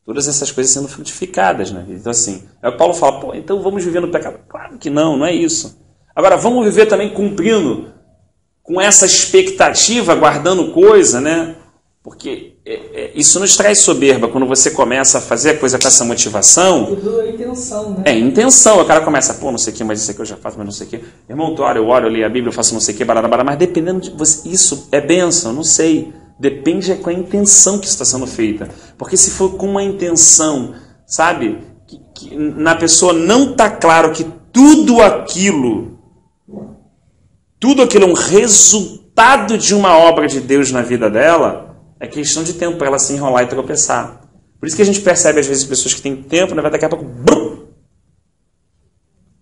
Todas essas coisas sendo frutificadas na vida. Então, assim, aí o Paulo fala, pô, então vamos viver no pecado. Claro que não, não é isso. Agora, vamos viver também cumprindo com essa expectativa, guardando coisa, né? Porque isso nos traz soberba. Quando você começa a fazer a coisa com essa motivação... Tudo é intenção, né? É, intenção. O cara começa, pô, não sei o que, mas isso aqui eu já faço, mas não sei o que. Irmão, tu ora, eu oro, eu leio a Bíblia, eu faço não sei o que, barará, mas dependendo de você... Isso é bênção, não sei. Depende com a intenção que está sendo feita. Porque se for com uma intenção, sabe, que na pessoa não está claro que tudo aquilo é um resultado de uma obra de Deus na vida dela, é questão de tempo para ela se enrolar e tropeçar. Por isso que a gente percebe às vezes pessoas que têm tempo, na verdade daqui a pouco, brum,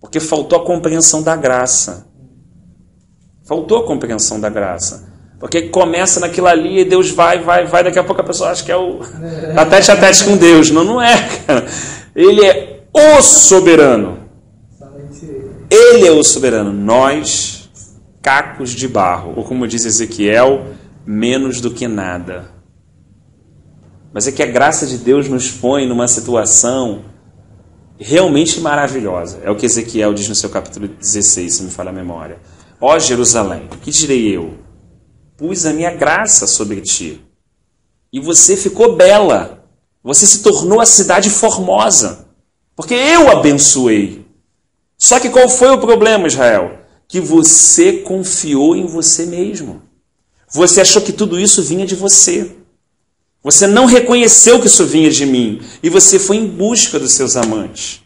porque faltou a compreensão da graça. Faltou a compreensão da graça. Porque começa naquilo ali e Deus vai, daqui a pouco a pessoa acha que é o tete a tete com Deus. Não é, cara. Ele é o soberano. Ele é o soberano. Nós, cacos de barro. Ou como diz Ezequiel, menos do que nada. Mas é que a graça de Deus nos põe numa situação realmente maravilhosa. É o que Ezequiel diz no seu capítulo 16, se me falha a memória. Ó Jerusalém, o que direi eu? Pus a minha graça sobre ti. E você ficou bela. Você se tornou a cidade formosa. Porque eu abençoei. Só que qual foi o problema, Israel? Que você confiou em você mesmo. Você achou que tudo isso vinha de você. Você não reconheceu que isso vinha de mim. E você foi em busca dos seus amantes.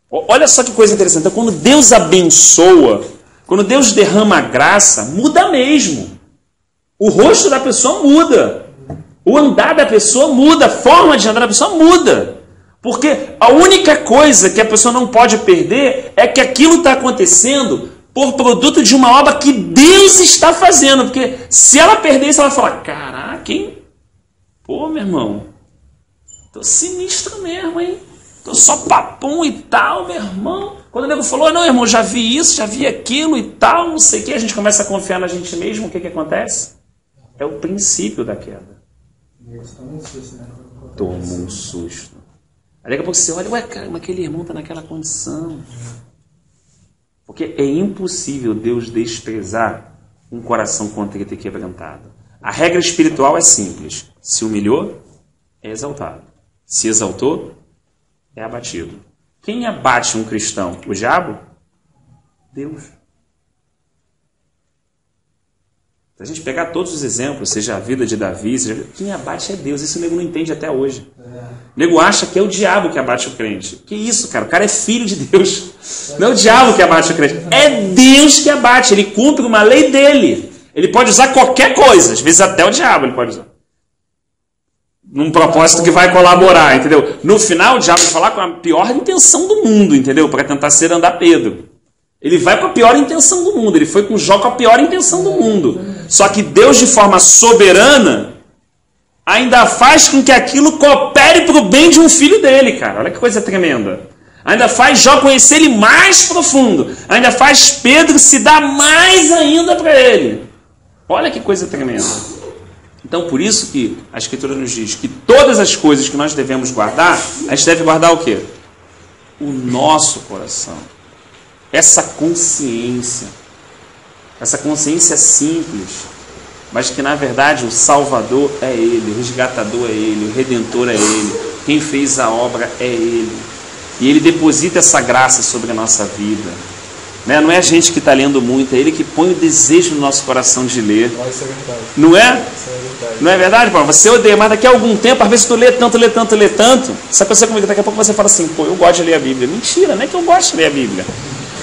Olha só que coisa interessante. Então, quando Deus abençoa, quando Deus derrama a graça, muda mesmo. O rosto da pessoa muda. O andar da pessoa muda. A forma de andar da pessoa muda. Porque a única coisa que a pessoa não pode perder é que aquilo está acontecendo por produto de uma obra que Deus está fazendo. Porque se ela perder isso, ela vai falar, caraca, hein? Pô, meu irmão, tô sinistro mesmo, hein? Tô só papum e tal, meu irmão. Quando o nego falou, não, irmão, já vi isso, já vi aquilo e tal, não sei o que, a gente começa a confiar na gente mesmo, o que acontece? É o princípio da queda. Toma um susto. Aí daqui a pouco você olha, ué, cara, mas aquele irmão está naquela condição. Porque é impossível Deus desprezar um coração contrito e quebrantado. A regra espiritual é simples. Se humilhou, é exaltado. Se exaltou, é abatido. Quem abate um cristão? O diabo? Deus. Se a gente pegar todos os exemplos, seja a vida de Davi, quem abate é Deus. Isso o nego não entende até hoje. O nego acha que é o diabo que abate o crente. Que isso, cara? O cara é filho de Deus. Não é o diabo que abate o crente. É Deus que abate. Ele cumpre uma lei dele. Ele pode usar qualquer coisa. Às vezes até o diabo ele pode usar. Num propósito que vai colaborar, entendeu? No final, o diabo vai falar com a pior intenção do mundo, entendeu? Para tentar ser andar Pedro. Ele vai com a pior intenção do mundo. Ele foi com Jó com a pior intenção do mundo. Só que Deus, de forma soberana, ainda faz com que aquilo coopere para o bem de um filho dele, cara. Olha que coisa tremenda. Ainda faz Jó conhecer ele mais profundo. Ainda faz Pedro se dar mais ainda para ele. Olha que coisa tremenda. Então, por isso que a Escritura nos diz que todas as coisas que nós devemos guardar, a gente deve guardar o quê? O nosso coração. Essa consciência simples, mas que na verdade o Salvador é Ele, o resgatador é Ele, o Redentor é Ele, quem fez a obra é Ele. E Ele deposita essa graça sobre a nossa vida. Não é a gente que está lendo muito, é Ele que põe o desejo no nosso coração de ler. Isso é verdade. Não é? Isso é verdade. Não é verdade, Paulo? Você odeia, mas daqui a algum tempo, às vezes tu lê tanto, essa pessoa comigo, daqui a pouco você fala assim, pô, eu gosto de ler a Bíblia. Mentira, não é que eu gosto de ler a Bíblia.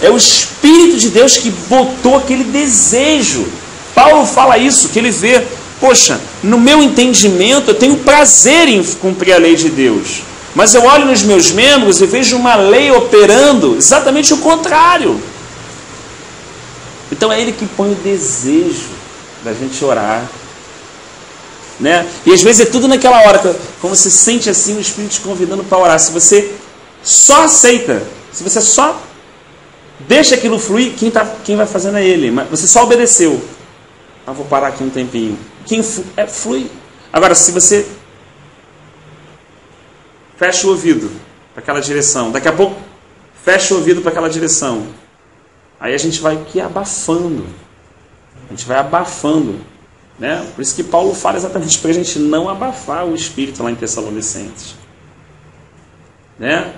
É o Espírito de Deus que botou aquele desejo. Paulo fala isso, que ele vê, poxa, no meu entendimento eu tenho prazer em cumprir a lei de Deus. Mas eu olho nos meus membros e vejo uma lei operando exatamente o contrário. Então é Ele que põe o desejo da gente orar. Né? E às vezes é tudo naquela hora, quando você sente assim o Espírito te convidando para orar. Se você só aceita, se você só deixa aquilo fluir, quem vai fazendo é Ele. Mas você só obedeceu. Ah, vou parar aqui um tempinho. Quem flui. Agora, se você fecha o ouvido para aquela direção, daqui a pouco fecha o ouvido para aquela direção, aí a gente vai aqui abafando. A gente vai abafando. Né? Por isso que Paulo fala exatamente para a gente não abafar o Espírito lá em Tessalonicenses. Né?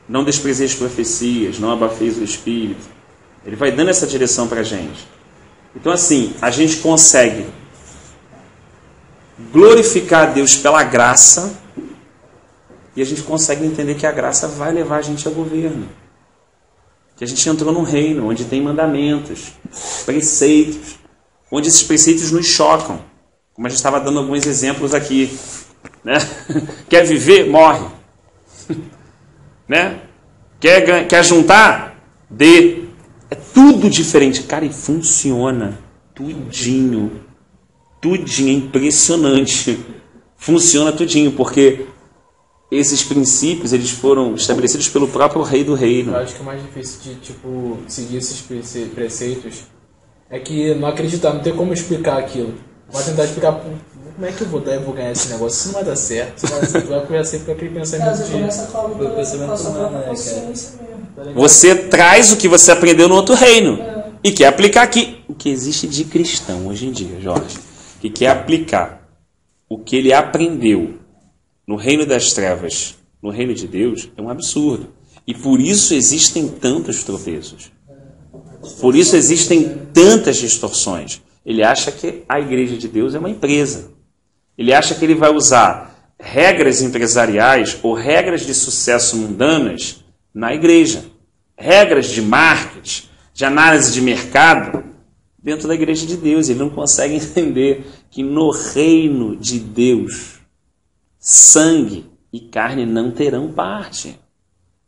Não desprezeis profecias, não abafeis o Espírito. Ele vai dando essa direção para a gente. Então assim, a gente consegue glorificar a Deus pela graça, e a gente consegue entender que a graça vai levar a gente ao governo. Que a gente entrou num reino onde tem mandamentos, preceitos, onde esses preceitos nos chocam. Como a gente estava dando alguns exemplos aqui. Né? Quer viver? Morre. Né? Quer juntar? Dê. É tudo diferente. Cara, e funciona. Tudinho. Tudinho. É impressionante. Funciona tudinho, porque esses princípios eles foram estabelecidos pelo próprio rei do reino. Eu acho que o mais difícil de seguir esses preceitos é que não acreditar, não tem como explicar aquilo. Vai tentar explicar como é que eu vou ganhar esse negócio, isso não vai dar certo. Tu vai começar com aquele pensamento de... Você traz o que você aprendeu no outro reino e quer aplicar aqui. O que existe de cristão hoje em dia, Jorge, que quer aplicar o que ele aprendeu no reino das trevas, no reino de Deus, é um absurdo. E por isso existem tantos tropeços. Por isso existem tantas distorções. Ele acha que a igreja de Deus é uma empresa. Ele acha que ele vai usar regras empresariais ou regras de sucesso mundanas na igreja. Regras de marketing, de análise de mercado dentro da igreja de Deus. Ele não consegue entender que no reino de Deus, sangue e carne não terão parte.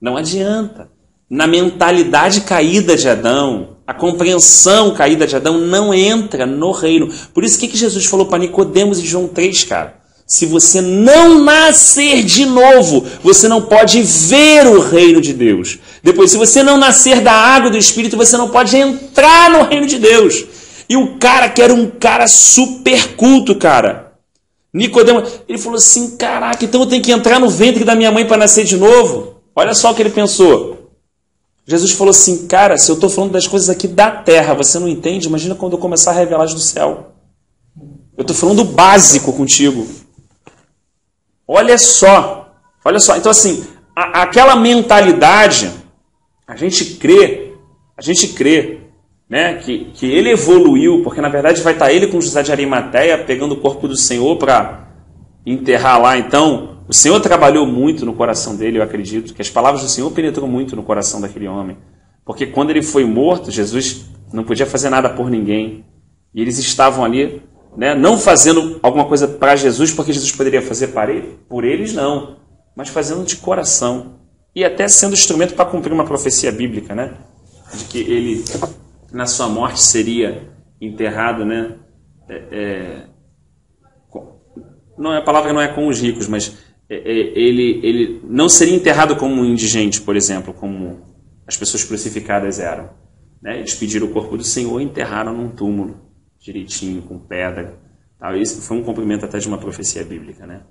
Não adianta. Na mentalidade caída de Adão, a compreensão caída de Adão não entra no reino. Por isso que Jesus falou para Nicodemos em João 3, cara. Se você não nascer de novo, você não pode ver o reino de Deus. Depois, se você não nascer da água e do Espírito, você não pode entrar no reino de Deus. E o cara que era um cara super culto, cara, Nicodemos, ele falou assim, caraca, então eu tenho que entrar no ventre da minha mãe para nascer de novo? Olha só o que ele pensou. Jesus falou assim, cara, se eu estou falando das coisas aqui da terra, você não entende? Imagina quando eu começar a revelar as do céu. Eu estou falando do básico contigo. Olha só. Então assim, aquela mentalidade, a gente crê, né, que ele evoluiu, porque na verdade vai estar ele com José de Arimateia pegando o corpo do Senhor para enterrar lá. Então, o Senhor trabalhou muito no coração dele, eu acredito, que as palavras do Senhor penetrou muito no coração daquele homem. Porque quando ele foi morto, Jesus não podia fazer nada por ninguém. E eles estavam ali, né, não fazendo alguma coisa para Jesus, porque Jesus poderia fazer por eles, não. Mas fazendo de coração. E até sendo instrumento para cumprir uma profecia bíblica, né? De que ele, na sua morte, seria enterrado, né? A palavra não é com os ricos, mas ele não seria enterrado como um indigente, por exemplo, como as pessoas crucificadas eram. Né? Eles pediram o corpo do Senhor e enterraram num túmulo, direitinho, com pedra. Tal. Isso foi um cumprimento até de uma profecia bíblica. Né?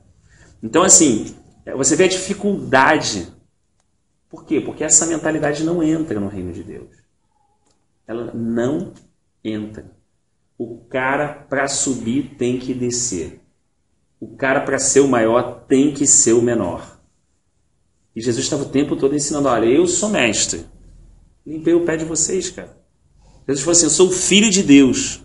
Então, assim, você vê a dificuldade. Por quê? Porque essa mentalidade não entra no reino de Deus. Ela não entra. O cara, para subir, tem que descer. O cara, para ser o maior, tem que ser o menor. E Jesus estava o tempo todo ensinando, olha, eu sou mestre. Limpei o pé de vocês, cara. Jesus falou assim, eu sou o filho de Deus.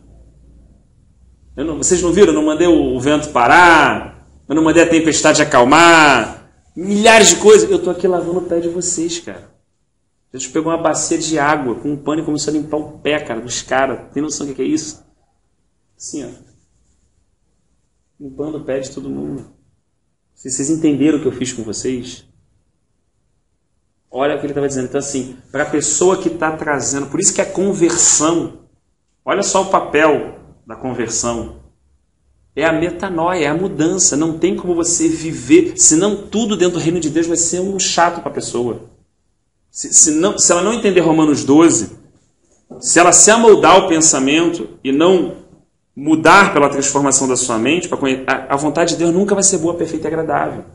Vocês não viram? Eu não mandei o vento parar, eu não mandei a tempestade acalmar, milhares de coisas. Eu estou aqui lavando o pé de vocês, cara. Jesus pegou uma bacia de água com um pano e começou a limpar o pé, cara, dos caras. Tem noção do que é isso? Assim, ó. Limpando o pé de todo mundo. Vocês entenderam o que eu fiz com vocês? Olha o que ele estava dizendo. Então, assim, para a pessoa que está trazendo... Por isso que a conversão... Olha só o papel da conversão. É a metanoia, é a mudança. Não tem como você viver... Senão tudo dentro do reino de Deus vai ser um chato para a pessoa. Se ela não entender Romanos 12, se ela se amoldar ao pensamento e não mudar pela transformação da sua mente, a vontade de Deus nunca vai ser boa, perfeita e agradável.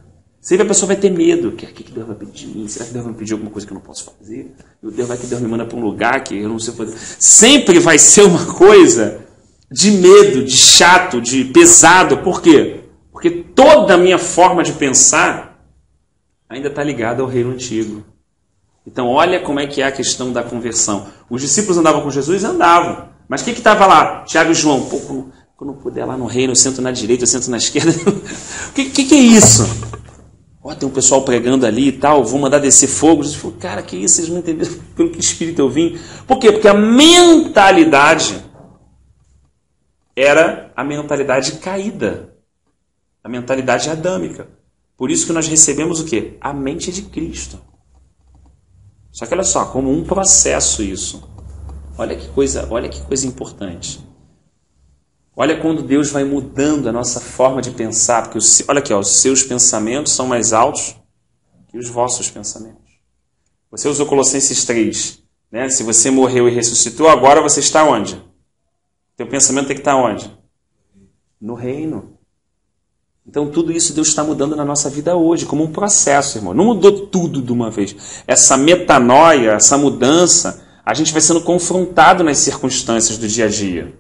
Sempre a pessoa vai ter medo. O que Deus vai pedir de mim? Será que Deus vai me pedir alguma coisa que eu não posso fazer? Meu Deus, vai que Deus me manda para um lugar que eu não sei fazer. Sempre vai ser uma coisa de medo, de chato, de pesado. Por quê? Porque toda a minha forma de pensar ainda está ligada ao reino antigo. Então, olha como é que é a questão da conversão. Os discípulos andavam com Jesus? Andavam. Mas o que estava lá? Tiago e João, Quando puder lá no reino, eu sento na direita, eu sento na esquerda. O que é isso? Ó, tem um pessoal pregando ali e tal, vou mandar descer fogo. Jesus falou, cara, que isso? Vocês não entenderam pelo que espírito eu vim? Por quê? Porque a mentalidade era a mentalidade caída. A mentalidade adâmica. Por isso que nós recebemos o quê? A mente de Cristo. Só que olha só, como um processo isso. Olha que coisa importante. Olha quando Deus vai mudando a nossa forma de pensar. Porque, olha aqui, ó, os seus pensamentos são mais altos que os vossos pensamentos. Você usou Colossenses 3. Né? Se você morreu e ressuscitou, agora você está onde? Teu pensamento tem que estar onde? No reino. Então tudo isso Deus está mudando na nossa vida hoje, como um processo, irmão. Não mudou tudo de uma vez. Essa metanoia, essa mudança, a gente vai sendo confrontado nas circunstâncias do dia a dia.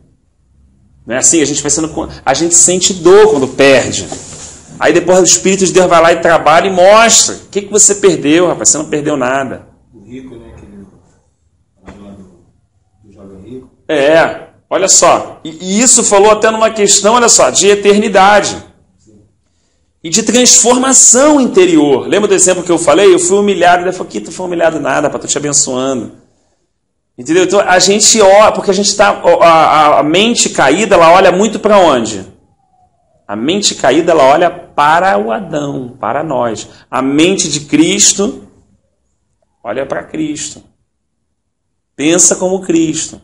Não é assim? A gente sente dor quando perde. Aí depois o Espírito de Deus vai lá e trabalha e mostra. O que você perdeu, rapaz? Você não perdeu nada. O rico, né? Aquele lá do jovem rico. É, olha só. E isso falou até numa questão, olha só, de eternidade. E de transformação interior. Lembra do exemplo que eu falei? Eu fui humilhado. Ele falou, que tu foi humilhado nada, para tô te abençoando. Entendeu? Então a gente olha, porque a gente está. A mente caída, ela olha muito para onde? A mente caída, ela olha para o Adão, para nós. A mente de Cristo olha para Cristo. Pensa como Cristo.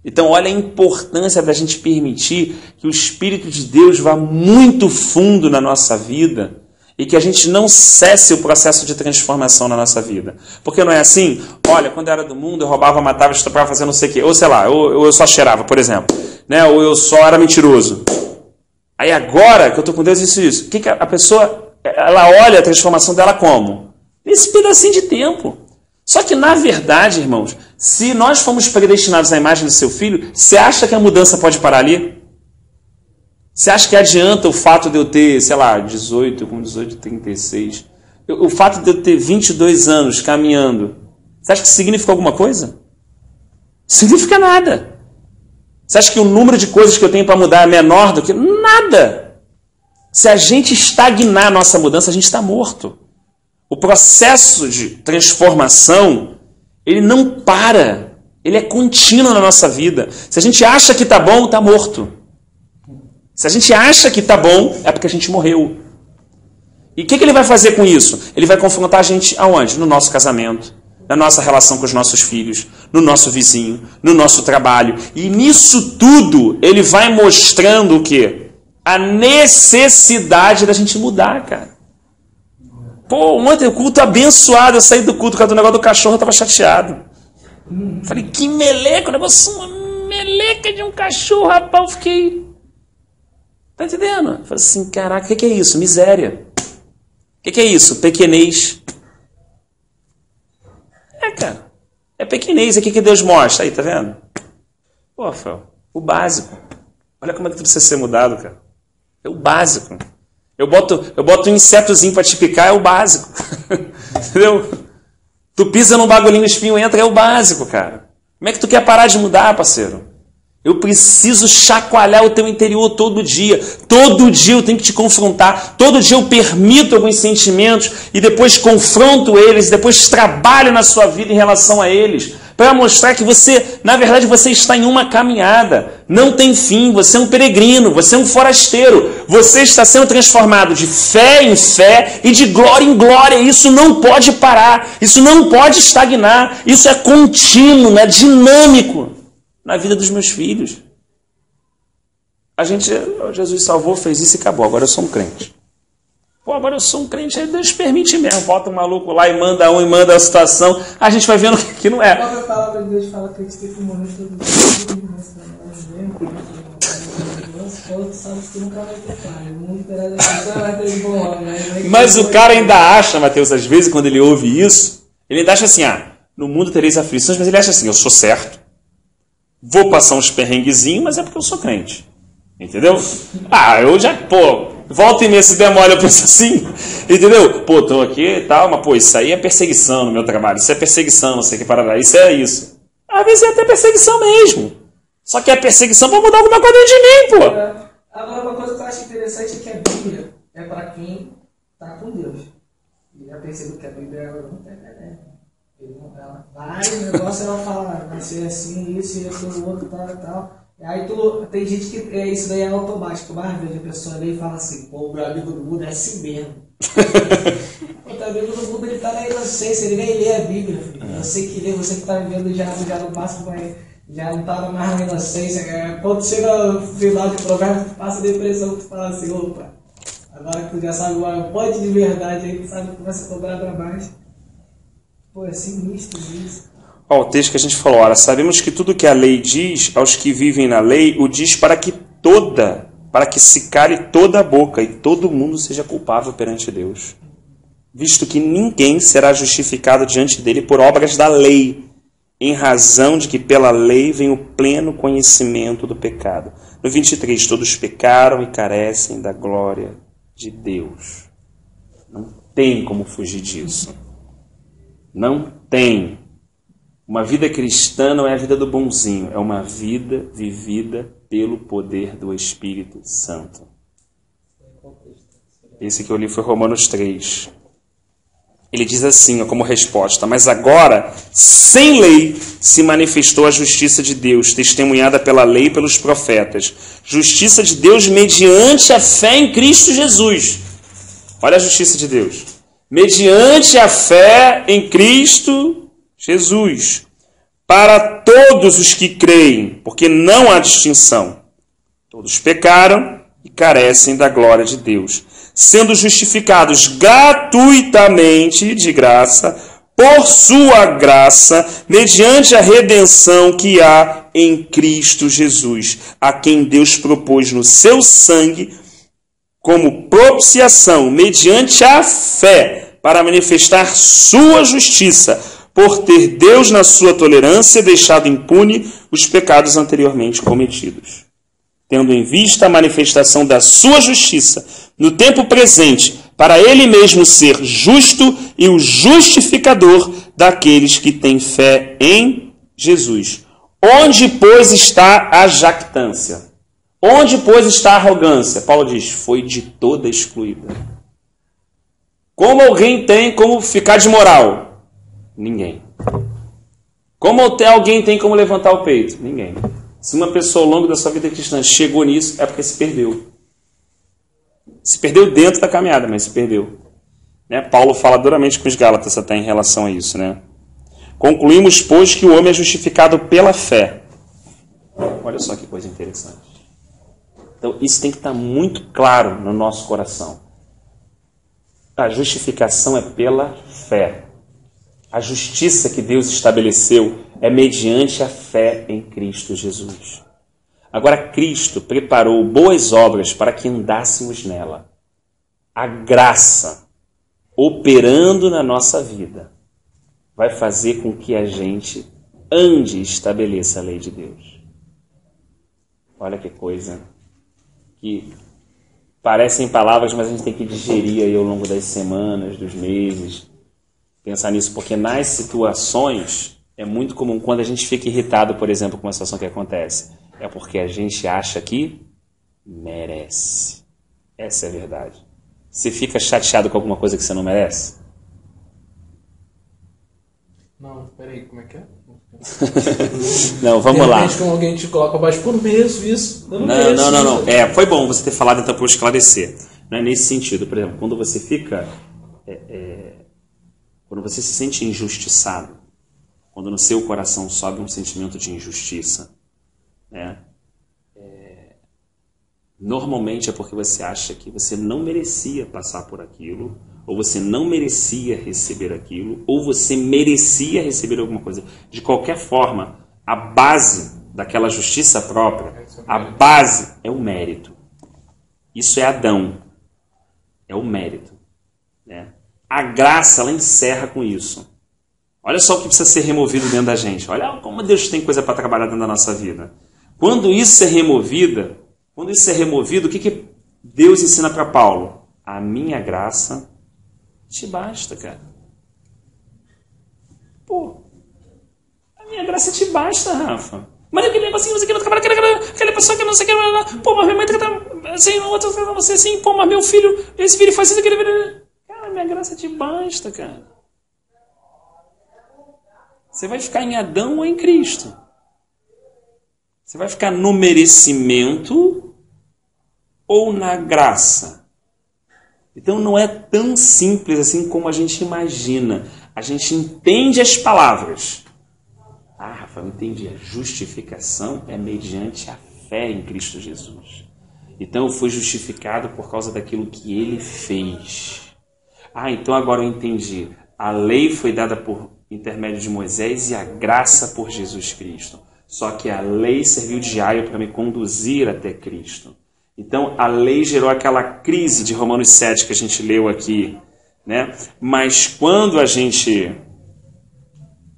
Então, olha a importância da gente permitir que o Espírito de Deus vá muito fundo na nossa vida e que a gente não cesse o processo de transformação na nossa vida. Porque não é assim? Olha, quando eu era do mundo, eu roubava, matava, estuprava, fazia não sei o quê. Ou sei lá, ou eu só cheirava, por exemplo. Né? Ou eu só era mentiroso. Aí agora que eu estou com Deus, isso. O que a pessoa, ela olha a transformação dela como? Nesse pedacinho de tempo. Só que, na verdade, irmãos, se nós fomos predestinados à imagem do seu filho, você acha que a mudança pode parar ali? Você acha que adianta o fato de eu ter, sei lá, 18, 36, o fato de eu ter 22 anos caminhando, você acha que significa alguma coisa? Significa nada. Você acha que o número de coisas que eu tenho para mudar é menor do que... Nada. Se a gente estagnar a nossa mudança, a gente está morto. O processo de transformação, ele não para. Ele é contínuo na nossa vida. Se a gente acha que está bom, está morto. Se a gente acha que está bom, é porque a gente morreu. E o que ele vai fazer com isso? Ele vai confrontar a gente aonde? No nosso casamento, na nossa relação com os nossos filhos, no nosso vizinho, no nosso trabalho. E nisso tudo, ele vai mostrando o quê? A necessidade da gente mudar, cara. Pô, ontem o culto abençoado, eu saí do culto por causa do negócio do cachorro, eu estava chateado. Falei, que meleca, o negócio, uma meleca de um cachorro, rapaz, eu fiquei... Tá entendendo? Eu falei assim, caraca, o que é isso? Miséria. O que é isso? Pequenez. É, cara. É pequenez. O que Deus mostra? Aí, tá vendo? Pô, Rafael, o básico. Olha como é que tu precisa ser mudado, cara. É o básico. Eu boto um insetozinho para te picar, é o básico. Entendeu? Tu pisa num bagulhinho, o espinho entra, é o básico, cara. Como é que tu quer parar de mudar, parceiro? Eu preciso chacoalhar o teu interior todo dia. Todo dia eu tenho que te confrontar. Todo dia eu permito alguns sentimentos e depois confronto eles, depois trabalho na sua vida em relação a eles, para mostrar que você, na verdade, você está em uma caminhada. Não tem fim, você é um peregrino, você é um forasteiro. Você está sendo transformado de fé em fé e de glória em glória. Isso não pode parar, isso não pode estagnar. Isso é contínuo, é dinâmico na vida dos meus filhos. Jesus salvou, fez isso e acabou. Agora eu sou um crente. Pô, agora eu sou um crente, aí Deus permite mesmo. Bota um maluco lá e manda um e manda a situação. A gente vai vendo que não é. A própria palavra de Deus fala que a gente tem que morrer todo dia. Mas o cara ainda acha, Mateus, às vezes, quando ele ouve isso, ele ainda acha assim, no mundo tereis aflições, mas ele acha assim, eu sou certo. Vou passar uns perrenguezinhos, mas é porque eu sou crente. Entendeu? Eu já, volta e meia se demora, eu penso assim. Entendeu? Tô aqui e tal, mas isso aí é perseguição no meu trabalho. Isso é perseguição, não sei o que parará. Isso é isso. Às vezes é até perseguição mesmo. Só que é perseguição para mudar alguma coisa de mim, pô. Agora, uma coisa que eu acho interessante é que a Bíblia é para quem está com Deus. E já percebo que a Bíblia ela não tem ela vai, o negócio ela fala, vai ser assim, isso, aquilo, outro, tal. Aí tem gente que isso daí é automático, mas veja, a pessoa lê e fala assim, pô, o meu amigo do mundo é assim mesmo. O teu amigo do mundo ele tá na inocência, ele nem lê a Bíblia, filho. Você que lê, você que tá vivendo já no máximo, já não tá mais na inocência. Quando chega no final de Provérbios, passa a depressão, tu fala assim, opa, agora que tu já sabe um monte de verdade aí, tu sabe que começa a cobrar pra baixo. Pô, é sinistro isso. Ó, o texto que a gente falou, ora, sabemos que tudo que a lei diz aos que vivem na lei, o diz para que se cale toda a boca e todo mundo seja culpável perante Deus. Visto que ninguém será justificado diante dele por obras da lei, em razão de que pela lei vem o pleno conhecimento do pecado. No 23, todos pecaram e carecem da glória de Deus. Não tem como fugir disso. Não tem. Uma vida cristã não é a vida do bonzinho, é uma vida vivida pelo poder do Espírito Santo. Esse que eu li foi Romanos 3. Ele diz assim, como resposta, mas agora, sem lei, se manifestou a justiça de Deus, testemunhada pela lei e pelos profetas. Justiça de Deus mediante a fé em Cristo Jesus. Olha a justiça de Deus. Mediante a fé em Cristo Jesus, para todos os que creem, porque não há distinção. Todos pecaram e carecem da glória de Deus, sendo justificados gratuitamente de graça, por sua graça, mediante a redenção que há em Cristo Jesus, a quem Deus propôs no seu sangue como propiciação, mediante a fé, para manifestar sua justiça, por ter Deus, na sua tolerância, deixado impune os pecados anteriormente cometidos. Tendo em vista a manifestação da sua justiça no tempo presente, para ele mesmo ser justo e o justificador daqueles que têm fé em Jesus. Onde, pois, está a jactância? Onde, pois, está a arrogância? Paulo diz, foi de toda excluída. Como alguém tem como ficar de moral? Ninguém. Como alguém tem como levantar o peito? Ninguém. Se uma pessoa ao longo da sua vida cristã chegou nisso, é porque se perdeu. Se perdeu dentro da caminhada, mas se perdeu. Né? Paulo fala duramente com os Gálatas até em relação a isso. Né? Concluímos, pois, que o homem é justificado pela fé. Olha só que coisa interessante. Então, isso tem que estar muito claro no nosso coração. A justificação é pela fé. A justiça que Deus estabeleceu é mediante a fé em Cristo Jesus. Agora, Cristo preparou boas obras para que andássemos nela. A graça, operando na nossa vida, vai fazer com que a gente ande e estabeleça a lei de Deus. Olha que coisa que parecem palavras, mas a gente tem que digerir aí ao longo das semanas, dos meses, pensar nisso, porque nas situações é muito comum, quando a gente fica irritado, por exemplo, com uma situação que acontece, é porque a gente acha que merece. Essa é a verdade. Você fica chateado com alguma coisa que você não merece? Não, peraí, como é que é? Não, vamos lá. Quando alguém te coloca abaixo, pô, não mereço isso. Não. Foi bom você ter falado então para eu esclarecer. Não é nesse sentido. Por exemplo, quando você fica... quando você se sente injustiçado, quando no seu coração sobe um sentimento de injustiça, né? Normalmente é porque você acha que você não merecia passar por aquilo, ou você não merecia receber aquilo, ou você merecia receber alguma coisa. De qualquer forma, a base daquela justiça própria, a base é o mérito. Isso é Adão. É o mérito. Né? A graça, ela encerra com isso. Olha só o que precisa ser removido dentro da gente. Olha como Deus tem coisa para trabalhar dentro da nossa vida. Quando isso é removido, o que Deus ensina para Paulo? A minha graça te basta, cara. Pô, a minha graça te basta, Rafa. Mas aquele negocinho, você quer trabalhar, pessoa que não sei o que, pô, mas minha mãe trata assim, outra trata você assim, pô, mas meu filho, esse filho faz isso, aquele... Cara, minha graça te basta, cara. Você vai ficar em Adão ou em Cristo? Você vai ficar no merecimento ou na graça? Então não é tão simples assim como a gente imagina. A gente entende as palavras. Ah, Rafael, entendi. A justificação é mediante a fé em Cristo Jesus. Então eu fui justificado por causa daquilo que ele fez. Ah, então agora eu entendi. A lei foi dada por intermédio de Moisés e a graça por Jesus Cristo. Só que a lei serviu de aio para me conduzir até Cristo. Então a lei gerou aquela crise de Romanos 7 que a gente leu aqui, né? Mas quando a gente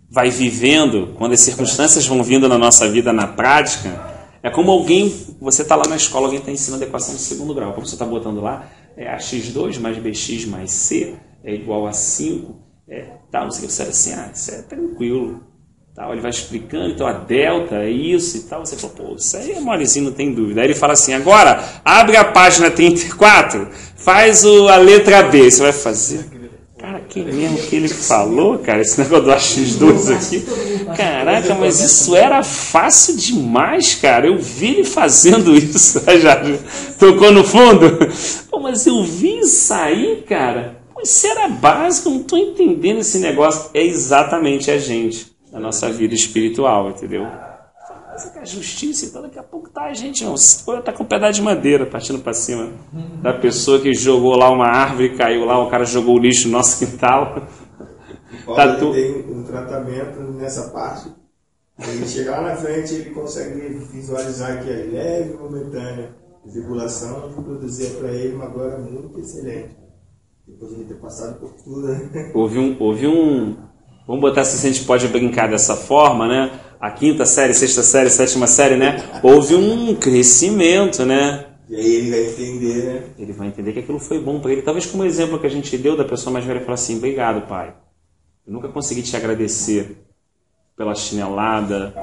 vai vivendo, quando as circunstâncias vão vindo na nossa vida na prática, é como alguém, você está lá na escola, alguém está ensinando a equação de segundo grau. Como você está botando lá, é ax2 mais bx mais c é igual a 5, tal, não sei o que, você assim, isso é tranquilo. Tal, ele vai explicando, então a delta é isso e tal. Você fala, pô, isso aí é molezinho, não tem dúvida. Aí ele fala assim, agora abre a página 34, faz a letra B. Você vai fazer. Cara, que mesmo que ele falou, cara, esse negócio do AX2 aqui. Caraca, mas isso era fácil demais, cara. Eu vi ele fazendo isso. Já tocou no fundo? Pô, mas eu vi isso aí, cara. Pô, isso era básico, eu não estou entendendo esse negócio. É exatamente a gente. Na nossa vida espiritual, entendeu? Mas a justiça, então daqui a pouco tá a gente, não. Tá com um pedaço de madeira partindo para cima da pessoa que jogou lá uma árvore, caiu lá, o cara jogou o lixo no nosso quintal. Tá tem um tratamento nessa parte. Ele chegar lá na frente, ele consegue visualizar que é leve e momentânea tribulação e produzir para ele uma glória muito excelente. Depois de ele ter passado por tudo. Houve um vamos botar se a gente pode brincar dessa forma, né? A 5ª série, 6ª série, 7ª série, né? Houve um crescimento, né? E aí ele vai entender, né? Ele vai entender que aquilo foi bom para ele. Talvez como exemplo que a gente deu da pessoa mais velha, falar assim, obrigado, pai. Eu nunca consegui te agradecer pela chinelada,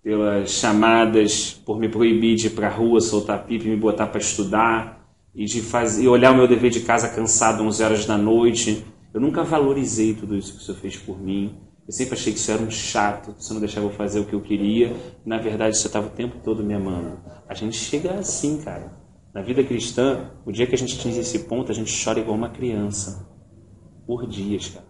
pelas chamadas, por me proibir de ir para a rua, soltar pipa e me botar para estudar, e olhar o meu dever de casa cansado 11 horas da noite. Eu nunca valorizei tudo isso que o Senhor fez por mim. Eu sempre achei que isso era um chato, que o Senhor não deixava eu fazer o que eu queria. Na verdade, o Senhor estava o tempo todo me amando. A gente chega assim, cara. Na vida cristã, o dia que a gente atinge esse ponto, a gente chora igual uma criança. Por dias, cara.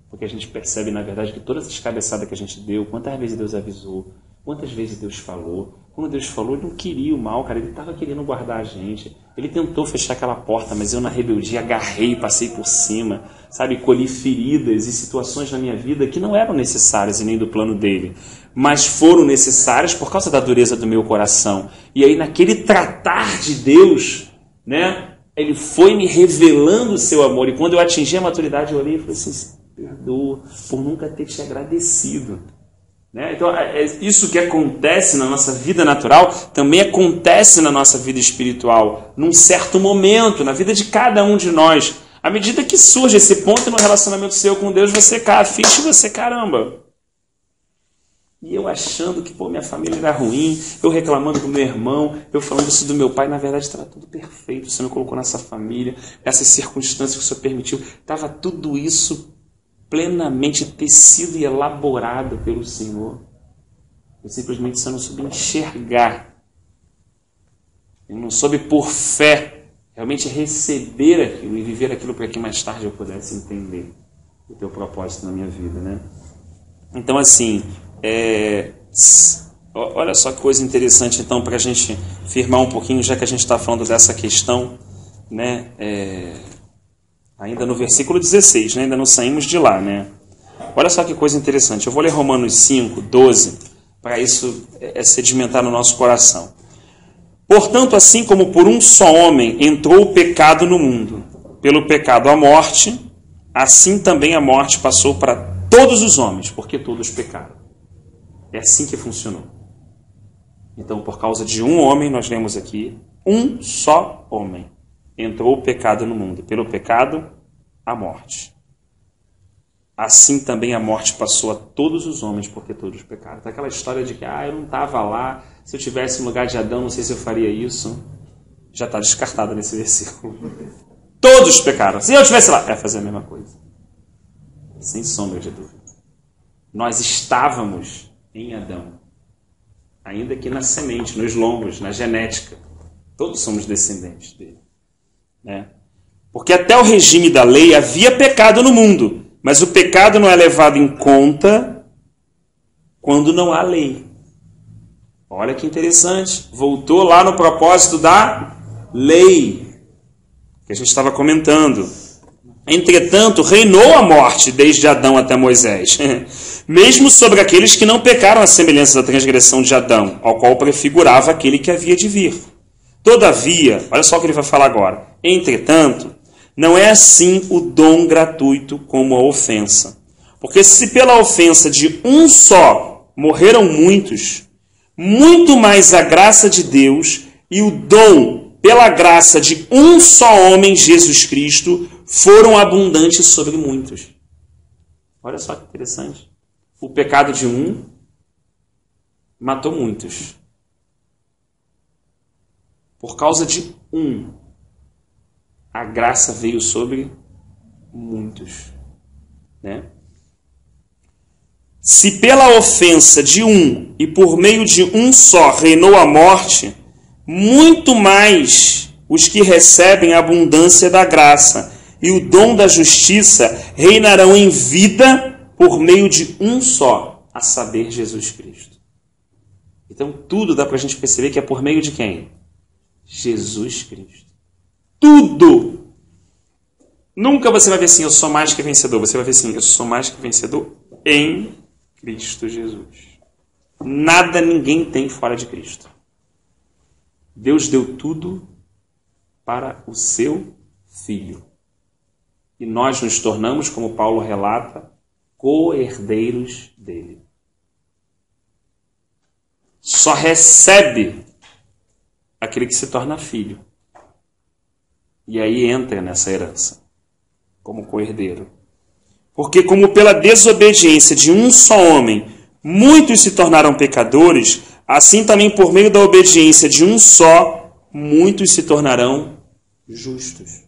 Porque a gente percebe, na verdade, que todas as cabeçadas que a gente deu, quantas vezes Deus avisou, quantas vezes Deus falou. Quando Deus falou, Ele não queria o mal, cara. Ele estava querendo guardar a gente. Ele tentou fechar aquela porta, mas eu, na rebeldia, agarrei, passei por cima. Sabe, colhi feridas e situações na minha vida que não eram necessárias e nem do plano dele, mas foram necessárias por causa da dureza do meu coração. E aí, naquele tratar de Deus, né, ele foi me revelando o seu amor. E quando eu atingi a maturidade, eu olhei e falei assim, perdoa por nunca ter te agradecido. Né? Então, isso que acontece na nossa vida natural também acontece na nossa vida espiritual, num certo momento, na vida de cada um de nós. À medida que surge esse ponto no relacionamento seu com Deus, você cai a ficha e você, caramba. E eu achando que, minha família era ruim, eu reclamando do meu irmão, eu falando isso do meu pai, na verdade estava tudo perfeito. O Senhor me colocou nessa família, essas circunstâncias que o Senhor permitiu, estava tudo isso plenamente tecido e elaborado pelo Senhor. Eu simplesmente só não soube enxergar. Eu não soube por fé realmente receber aquilo e viver aquilo para que mais tarde eu pudesse entender o teu propósito na minha vida, né? Então, assim, olha só que coisa interessante, então, para a gente firmar um pouquinho, já que a gente está falando dessa questão, né? Ainda no versículo 16, né? Ainda não saímos de lá, né? Olha só que coisa interessante. Eu vou ler Romanos 5, 12, para isso sedimentar no nosso coração. Portanto, assim como por um só homem entrou o pecado no mundo, pelo pecado a morte, assim também a morte passou para todos os homens, porque todos pecaram. É assim que funcionou. Então, por causa de um homem, nós lemos aqui, um só homem entrou o pecado no mundo, pelo pecado a morte. assim também a morte passou a todos os homens, porque todos pecaram. Então, aquela história de que eu não estava lá, se eu tivesse no lugar de Adão, não sei se eu faria isso, já está descartada nesse versículo. Todos pecaram. Se eu estivesse lá, fazer a mesma coisa. Sem sombra de dúvida. Nós estávamos em Adão, ainda que na semente, nos lombos, na genética. Todos somos descendentes dele. Né? Porque até o regime da lei havia pecado no mundo, mas o pecado não é levado em conta quando não há lei. Olha que interessante. Voltou lá no propósito da lei, que a gente estava comentando. Entretanto, reinou a morte desde Adão até Moisés, mesmo sobre aqueles que não pecaram à semelhança da transgressão de Adão, ao qual prefigurava aquele que havia de vir. Todavia, olha só o que ele vai falar agora. Entretanto, não é assim o dom gratuito como a ofensa. Porque se pela ofensa de um só morreram muitos, muito mais a graça de Deus e o dom pela graça de um só homem, Jesus Cristo, foram abundantes sobre muitos. Olha só que interessante. O pecado de um matou muitos. Por causa de um, a graça veio sobre muitos. Né? Se pela ofensa de um e por meio de um só reinou a morte, muito mais os que recebem a abundância da graça e o dom da justiça reinarão em vida por meio de um só, a saber, Jesus Cristo. Então tudo dá para a gente perceber que é por meio de quem? Jesus Cristo. Tudo! Nunca você vai ver assim, eu sou mais que vencedor. Você vai ver assim, eu sou mais que vencedor em Cristo Jesus. Nada ninguém tem fora de Cristo. Deus deu tudo para o seu Filho. E nós nos tornamos, como Paulo relata, co-herdeiros dele. Só recebe aquele que se torna filho. E aí entra nessa herança, como co-herdeiro. Porque como pela desobediência de um só homem, muitos se tornaram pecadores, assim também por meio da obediência de um só, muitos se tornarão justos.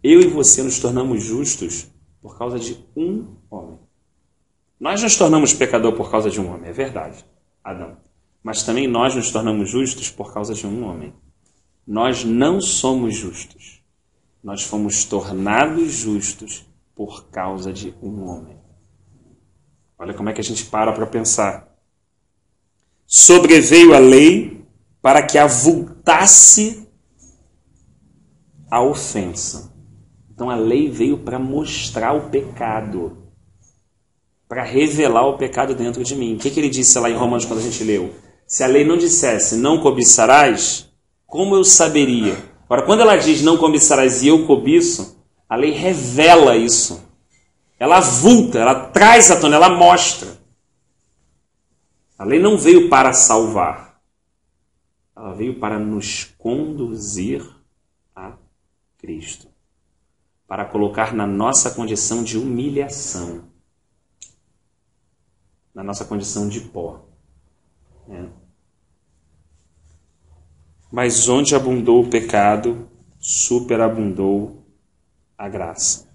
Eu e você nos tornamos justos por causa de um homem. Nós nos tornamos pecador por causa de um homem, é verdade, Adão. Mas também nós nos tornamos justos por causa de um homem. Nós não somos justos. Nós fomos tornados justos por causa de um homem. Olha como é que a gente para pensar. Sobreveio a lei para que avultasse a ofensa. Então a lei veio para mostrar o pecado, para revelar o pecado dentro de mim. O que ele disse lá em Romanos quando a gente leu? Se a lei não dissesse, não cobiçarás, como eu saberia? Agora, quando ela diz não cobiçarás e eu cobiço, a lei revela isso. Ela avulta, ela traz à tona, ela mostra. A lei não veio para salvar. Ela veio para nos conduzir a Cristo. Para colocar na nossa condição de humilhação. Na nossa condição de pó. Mas onde abundou o pecado, superabundou a graça.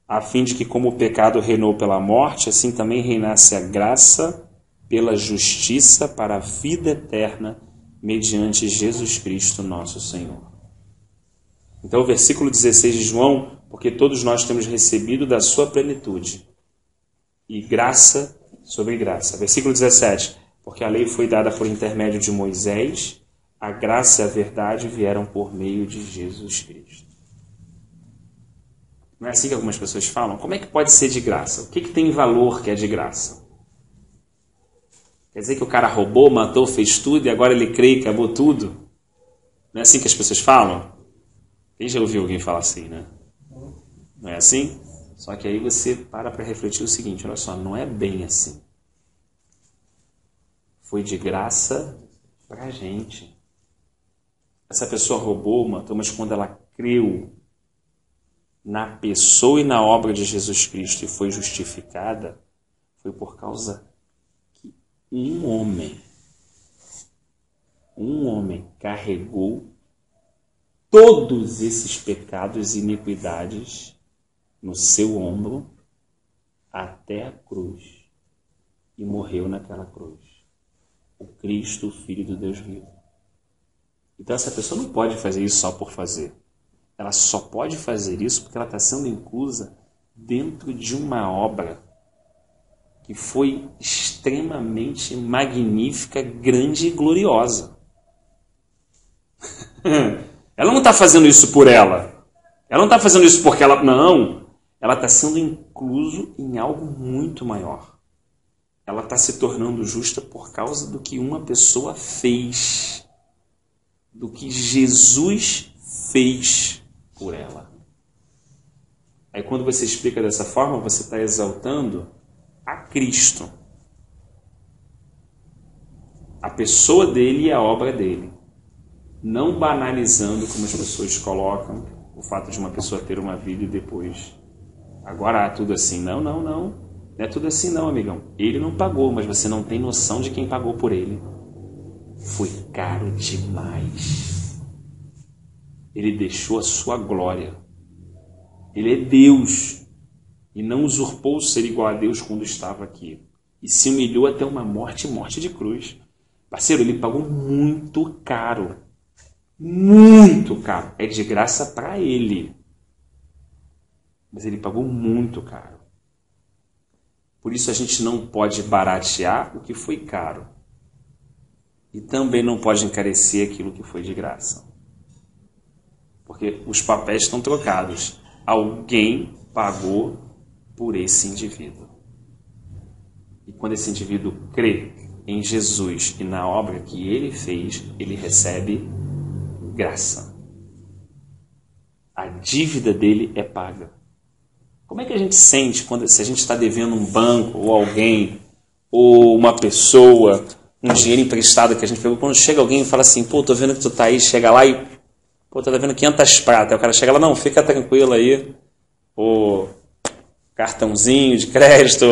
A fim de que, como o pecado reinou pela morte, assim também reinasse a graça pela justiça para a vida eterna, mediante Jesus Cristo, nosso Senhor. Então, o versículo 16 de João, porque todos nós temos recebido da sua plenitude, e graça sobre graça. Versículo 17, porque a lei foi dada por intermédio de Moisés, a graça e a verdade vieram por meio de Jesus Cristo. Não é assim que algumas pessoas falam? Como é que pode ser de graça? O que tem valor que é de graça? Quer dizer que o cara roubou, matou, fez tudo e agora ele crê e acabou tudo? Não é assim que as pessoas falam? Quem já ouviu alguém falar assim, né? Não é assim? Só que aí você para refletir o seguinte, olha só, não é bem assim. Foi de graça pra gente. Essa pessoa roubou, matou, mas quando ela creu na pessoa e na obra de Jesus Cristo e foi justificada, foi por causa que um homem carregou todos esses pecados e iniquidades no seu ombro até a cruz e morreu naquela cruz. O Cristo, o Filho do Deus vivo. Então essa pessoa não pode fazer isso só por fazer. Ela só pode fazer isso porque ela está sendo inclusa dentro de uma obra que foi extremamente magnífica, grande e gloriosa. Ela não está fazendo isso por ela. Ela não está fazendo isso porque ela... Não. Ela está sendo incluso em algo muito maior. Ela está se tornando justa por causa do que uma pessoa fez. Do que Jesus fez por ela. Aí quando você explica dessa forma, você está exaltando a Cristo. A pessoa dele e a obra dele. Não banalizando, como as pessoas colocam, o fato de uma pessoa ter uma vida e depois... Agora tudo assim. Não. Não é tudo assim não, amigão. Ele não pagou, mas você não tem noção de quem pagou por ele. Foi caro demais. Ele deixou a sua glória. Ele é Deus. E não usurpou ser igual a Deus quando estava aqui. E se humilhou até uma morte de cruz. Parceiro, ele pagou muito caro. Muito caro. É de graça para ele. Mas ele pagou muito caro. Por isso a gente não pode baratear o que foi caro. E também não pode encarecer aquilo que foi de graça. Porque os papéis estão trocados. Alguém pagou por esse indivíduo. E quando esse indivíduo crê em Jesus e na obra que ele fez, ele recebe graça. A dívida dele é paga. Como é que a gente sente se a gente está devendo um banco, ou alguém, ou uma pessoa, um dinheiro emprestado que a gente pegou? Quando chega alguém e fala assim, pô, tô vendo que tu tá aí, chega lá e, pô, tá devendo 500 pratas. Aí o cara chega lá, não, fica tranquilo aí, o cartãozinho de crédito,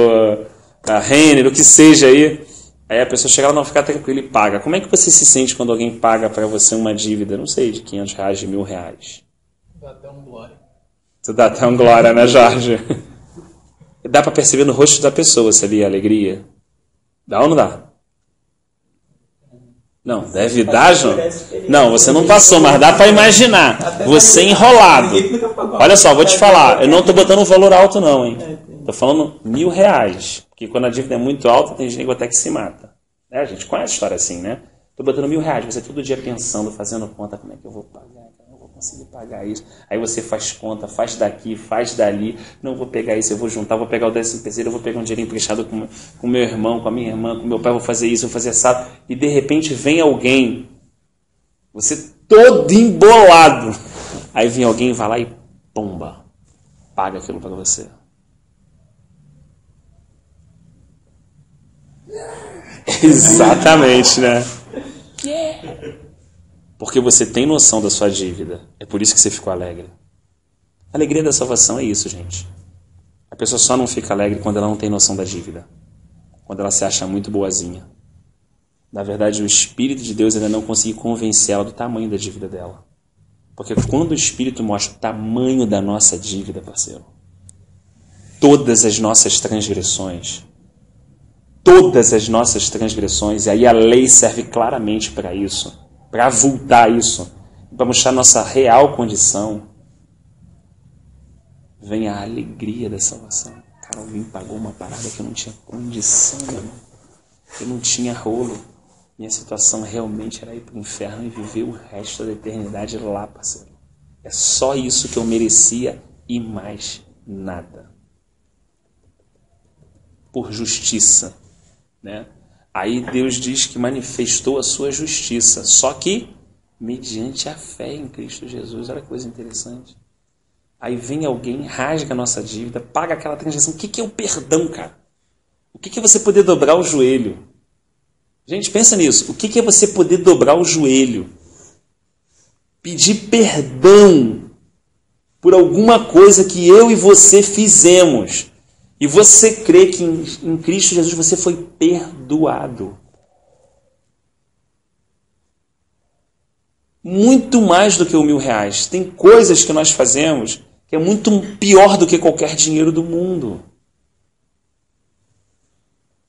a Renner, o que seja aí. Aí a pessoa chega lá, não, fica tranquilo e paga. Como é que você se sente quando alguém paga para você uma dívida, não sei, de 500 reais, de R$1.000? Dá até um glória. Tu dá até um glória, né, Jorge? Dá para perceber no rosto da pessoa, sabia? A alegria. Dá ou não dá? Não, deve dar, João? Não, você não passou, mas dá para imaginar. Você enrolado. Olha só, vou te falar. Eu não estou botando um valor alto não, hein? Estou falando R$1.000. Porque quando a dívida é muito alta, tem gente até que se mata. A gente conhece a história assim, né? Estou botando R$1.000. Você todo dia pensando, fazendo conta, como é que eu vou pagar? Conseguir pagar isso. Aí você faz conta, faz daqui, faz dali. Não vou pegar isso, eu vou juntar, vou pegar o 13º, eu vou pegar um dinheiro emprestado com meu irmão, com a minha irmã, com meu pai, vou fazer isso, vou fazer assado. E de repente vem alguém, você todo embolado. Aí vem alguém e vai lá e pomba, paga aquilo para você. Exatamente, né? Porque você tem noção da sua dívida. É por isso que você ficou alegre. A alegria da salvação é isso, gente. A pessoa só não fica alegre quando ela não tem noção da dívida. Quando ela se acha muito boazinha. Na verdade, o Espírito de Deus ainda não conseguiu convencer ela do tamanho da dívida dela. Porque quando o Espírito mostra o tamanho da nossa dívida, parceiro, todas as nossas transgressões, e aí a lei serve claramente para isso, para avultar isso, para mostrar nossa real condição, vem a alegria da salvação. Cara, alguém pagou uma parada que eu não tinha condição, meu irmão. Eu não tinha rolo. Minha situação realmente era ir para o inferno e viver o resto da eternidade lá, parceiro. É só isso que eu merecia e mais nada. Por justiça, né? Aí Deus diz que manifestou a sua justiça, só que mediante a fé em Cristo Jesus. Olha que coisa interessante. Aí vem alguém, rasga a nossa dívida, paga aquela transgressão. O que é o perdão, cara? O que é você poder dobrar o joelho? Gente, pensa nisso. O que é você poder dobrar o joelho? Pedir perdão por alguma coisa que eu e você fizemos. E você crê que em Cristo Jesus você foi perdoado. Muito mais do que R$1.000. Tem coisas que nós fazemos que é muito pior do que qualquer dinheiro do mundo.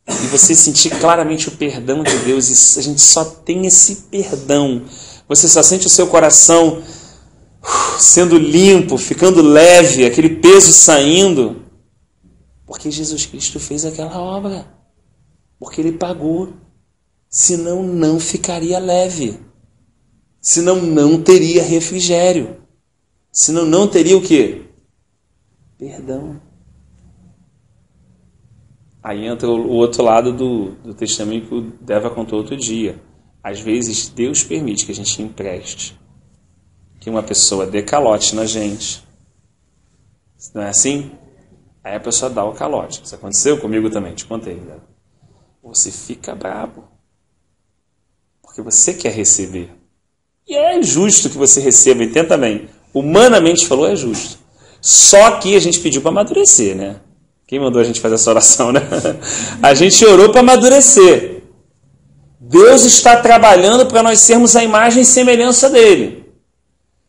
E você sentir claramente o perdão de Deus, e a gente só tem esse perdão. Você só sente o seu coração sendo limpo, ficando leve, aquele peso saindo, porque Jesus Cristo fez aquela obra, porque Ele pagou. Senão não ficaria leve, senão não teria refrigério, senão não teria o quê? Perdão. Aí entra o outro lado do testemunho que o Deva contou outro dia. Às vezes Deus permite que a gente empreste, que uma pessoa dê calote na gente. Não é assim? Aí a pessoa dá o calote. Isso aconteceu comigo também, te contei. Né? Você fica bravo, porque você quer receber. E é justo que você receba, entenda também. Humanamente falou, é justo. Só que a gente pediu para amadurecer, né? Quem mandou a gente fazer essa oração, né? A gente orou para amadurecer. Deus está trabalhando para nós sermos a imagem e semelhança dele.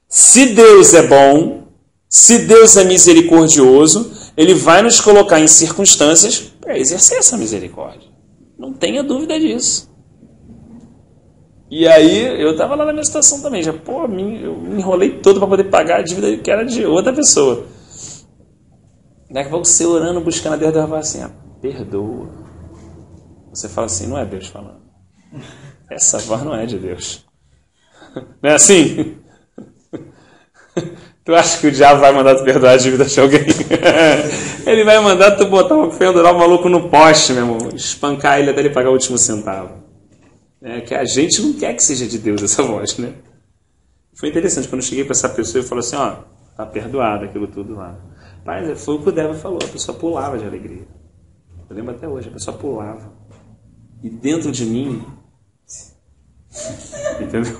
Se Deus é bom, se Deus é misericordioso, Ele vai nos colocar em circunstâncias para exercer essa misericórdia. Não tenha dúvida disso. E aí, eu estava lá na minha situação também. Já, eu me enrolei todo para poder pagar a dívida que era de outra pessoa. Daqui a pouco você orando, buscando a Deus, Deus vai falar assim, perdoa. Você fala assim, não é Deus falando. Essa voz não é de Deus. Não é assim? Tu acha que o diabo vai mandar tu perdoar a dívida de alguém? Ele vai mandar tu botar pendurar o maluco no poste, meu irmão. Espancar ele até ele pagar o último centavo. Que a gente não quer que seja de Deus essa voz, né? Foi interessante, quando eu cheguei para essa pessoa, eu falei assim, tá perdoado aquilo tudo lá. Mas foi o que o Deva falou, a pessoa pulava de alegria. Eu lembro até hoje, a pessoa pulava. E dentro de mim, entendeu?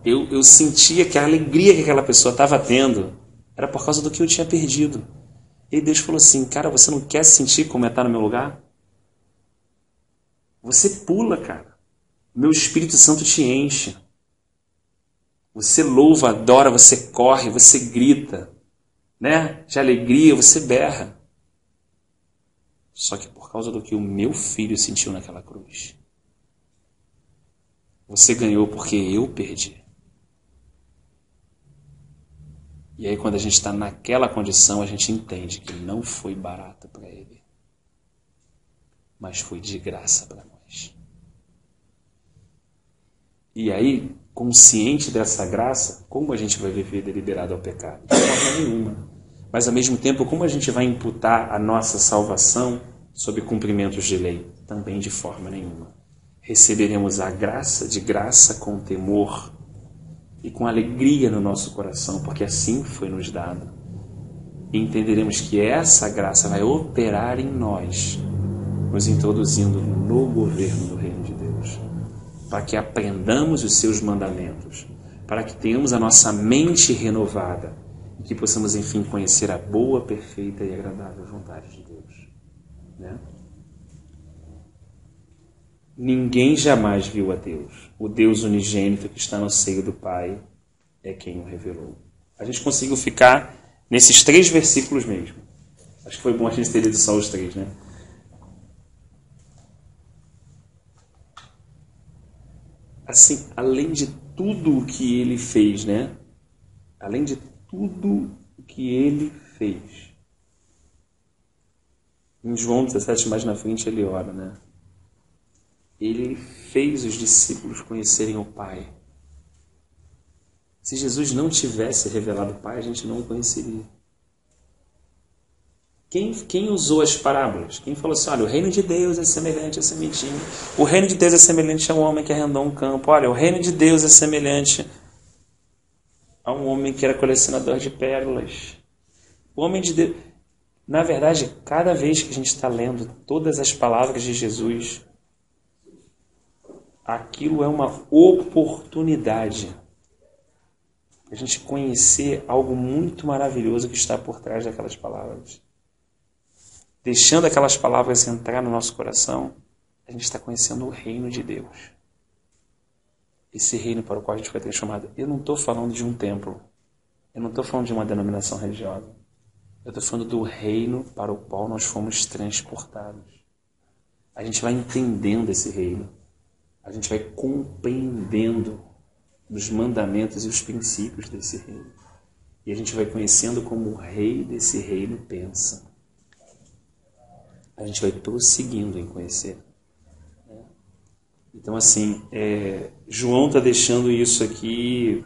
Eu sentia que a alegria que aquela pessoa estava tendo era por causa do que eu tinha perdido. E Deus falou assim, cara, você não quer sentir como é estar no meu lugar? Você pula, cara. Meu Espírito Santo te enche. Você louva, adora, você corre, você grita. Né? De alegria, você berra. Só que por causa do que o meu filho sentiu naquela cruz. Você ganhou porque eu perdi. E aí quando a gente está naquela condição, a gente entende que não foi barato para ele. Mas foi de graça para nós. E aí, consciente dessa graça, como a gente vai viver deliberado ao pecado? De forma nenhuma. Mas, ao mesmo tempo, como a gente vai imputar a nossa salvação sob cumprimentos de lei? Também de forma nenhuma. Receberemos a graça de graça com temor e com alegria no nosso coração, porque assim foi nos dado. E entenderemos que essa graça vai operar em nós, nos introduzindo no governo do Reino de Deus, para que aprendamos os seus mandamentos, para que tenhamos a nossa mente renovada, e que possamos, enfim, conhecer a boa, perfeita e agradável vontade de Deus. Né? Ninguém jamais viu a Deus. O Deus unigênito que está no seio do Pai é quem o revelou. A gente conseguiu ficar nesses 3 versículos mesmo. Acho que foi bom a gente ter lido só os 3, né? Assim, além de tudo o que ele fez, né? Além de tudo o que ele fez. Em João 17, mais na frente, ele ora, né? Ele fez os discípulos conhecerem o Pai. Se Jesus não tivesse revelado o Pai, a gente não o conheceria. Quem usou as parábolas? Quem falou assim, olha, o reino de Deus é semelhante a sementinha. O reino de Deus é semelhante a um homem que arrendou um campo. Olha, o reino de Deus é semelhante a um homem que era colecionador de pérolas. O homem de Deus... Na verdade, cada vez que a gente está lendo todas as palavras de Jesus, aquilo é uma oportunidade a gente conhecer algo muito maravilhoso que está por trás daquelas palavras. Deixando aquelas palavras entrar no nosso coração, a gente está conhecendo o reino de Deus. Esse reino para o qual a gente foi transformado. Eu não estou falando de um templo. Eu não estou falando de uma denominação religiosa. Eu estou falando do reino para o qual nós fomos transportados. A gente vai entendendo esse reino. A gente vai compreendendo os mandamentos e os princípios desse reino. E a gente vai conhecendo como o rei desse reino pensa. A gente vai prosseguindo em conhecer. Então, assim, João está deixando isso aqui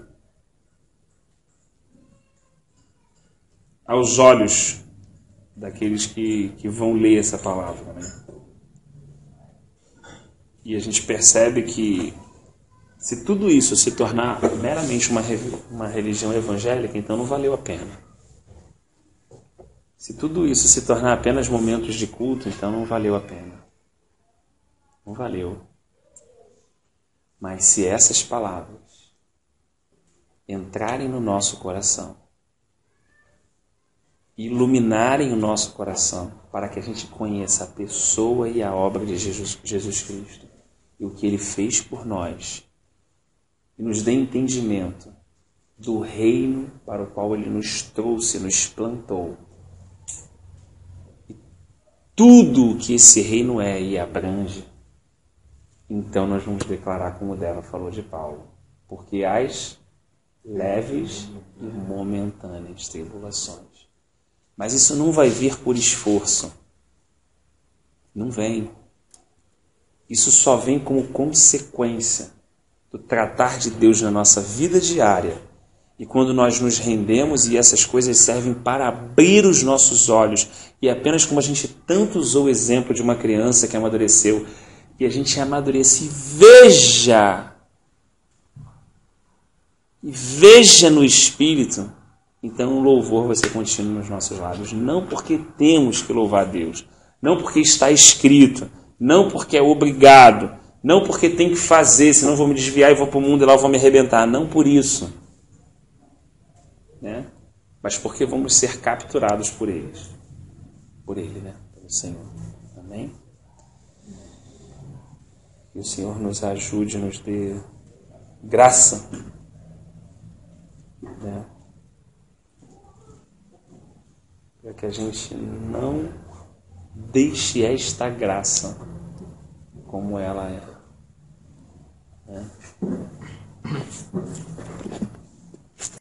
aos olhos daqueles que vão ler essa palavra, né? E a gente percebe que se tudo isso se tornar meramente uma religião evangélica, então não valeu a pena. Se tudo isso se tornar apenas momentos de culto, então não valeu a pena. Não valeu. Mas se essas palavras entrarem no nosso coração, iluminarem o nosso coração para que a gente conheça a pessoa e a obra de Jesus Cristo e o que Ele fez por nós, e nos dê entendimento do reino para o qual Ele nos trouxe, nos plantou, e tudo o que esse reino é e abrange, então nós vamos declarar como Débora falou de Paulo, porque as leves e momentâneas tribulações. Mas isso não vai vir por esforço. Não vem. Isso só vem como consequência do tratar de Deus na nossa vida diária. E quando nós nos rendemos e essas coisas servem para abrir os nossos olhos, e apenas como a gente tanto usou o exemplo de uma criança que amadureceu, e a gente amadurece e veja no Espírito, então o louvor vai ser contínuo nos nossos lábios. Não porque temos que louvar a Deus, não porque está escrito, não porque é obrigado, não porque tem que fazer, senão eu vou me desviar e vou para o mundo e lá eu vou me arrebentar. Não por isso, né? Mas porque vamos ser capturados por eles. Por Ele, né? Pelo Senhor. Amém? Que o Senhor nos ajude, nos dê graça, né? Para que a gente não deixe esta graça como ela é, né?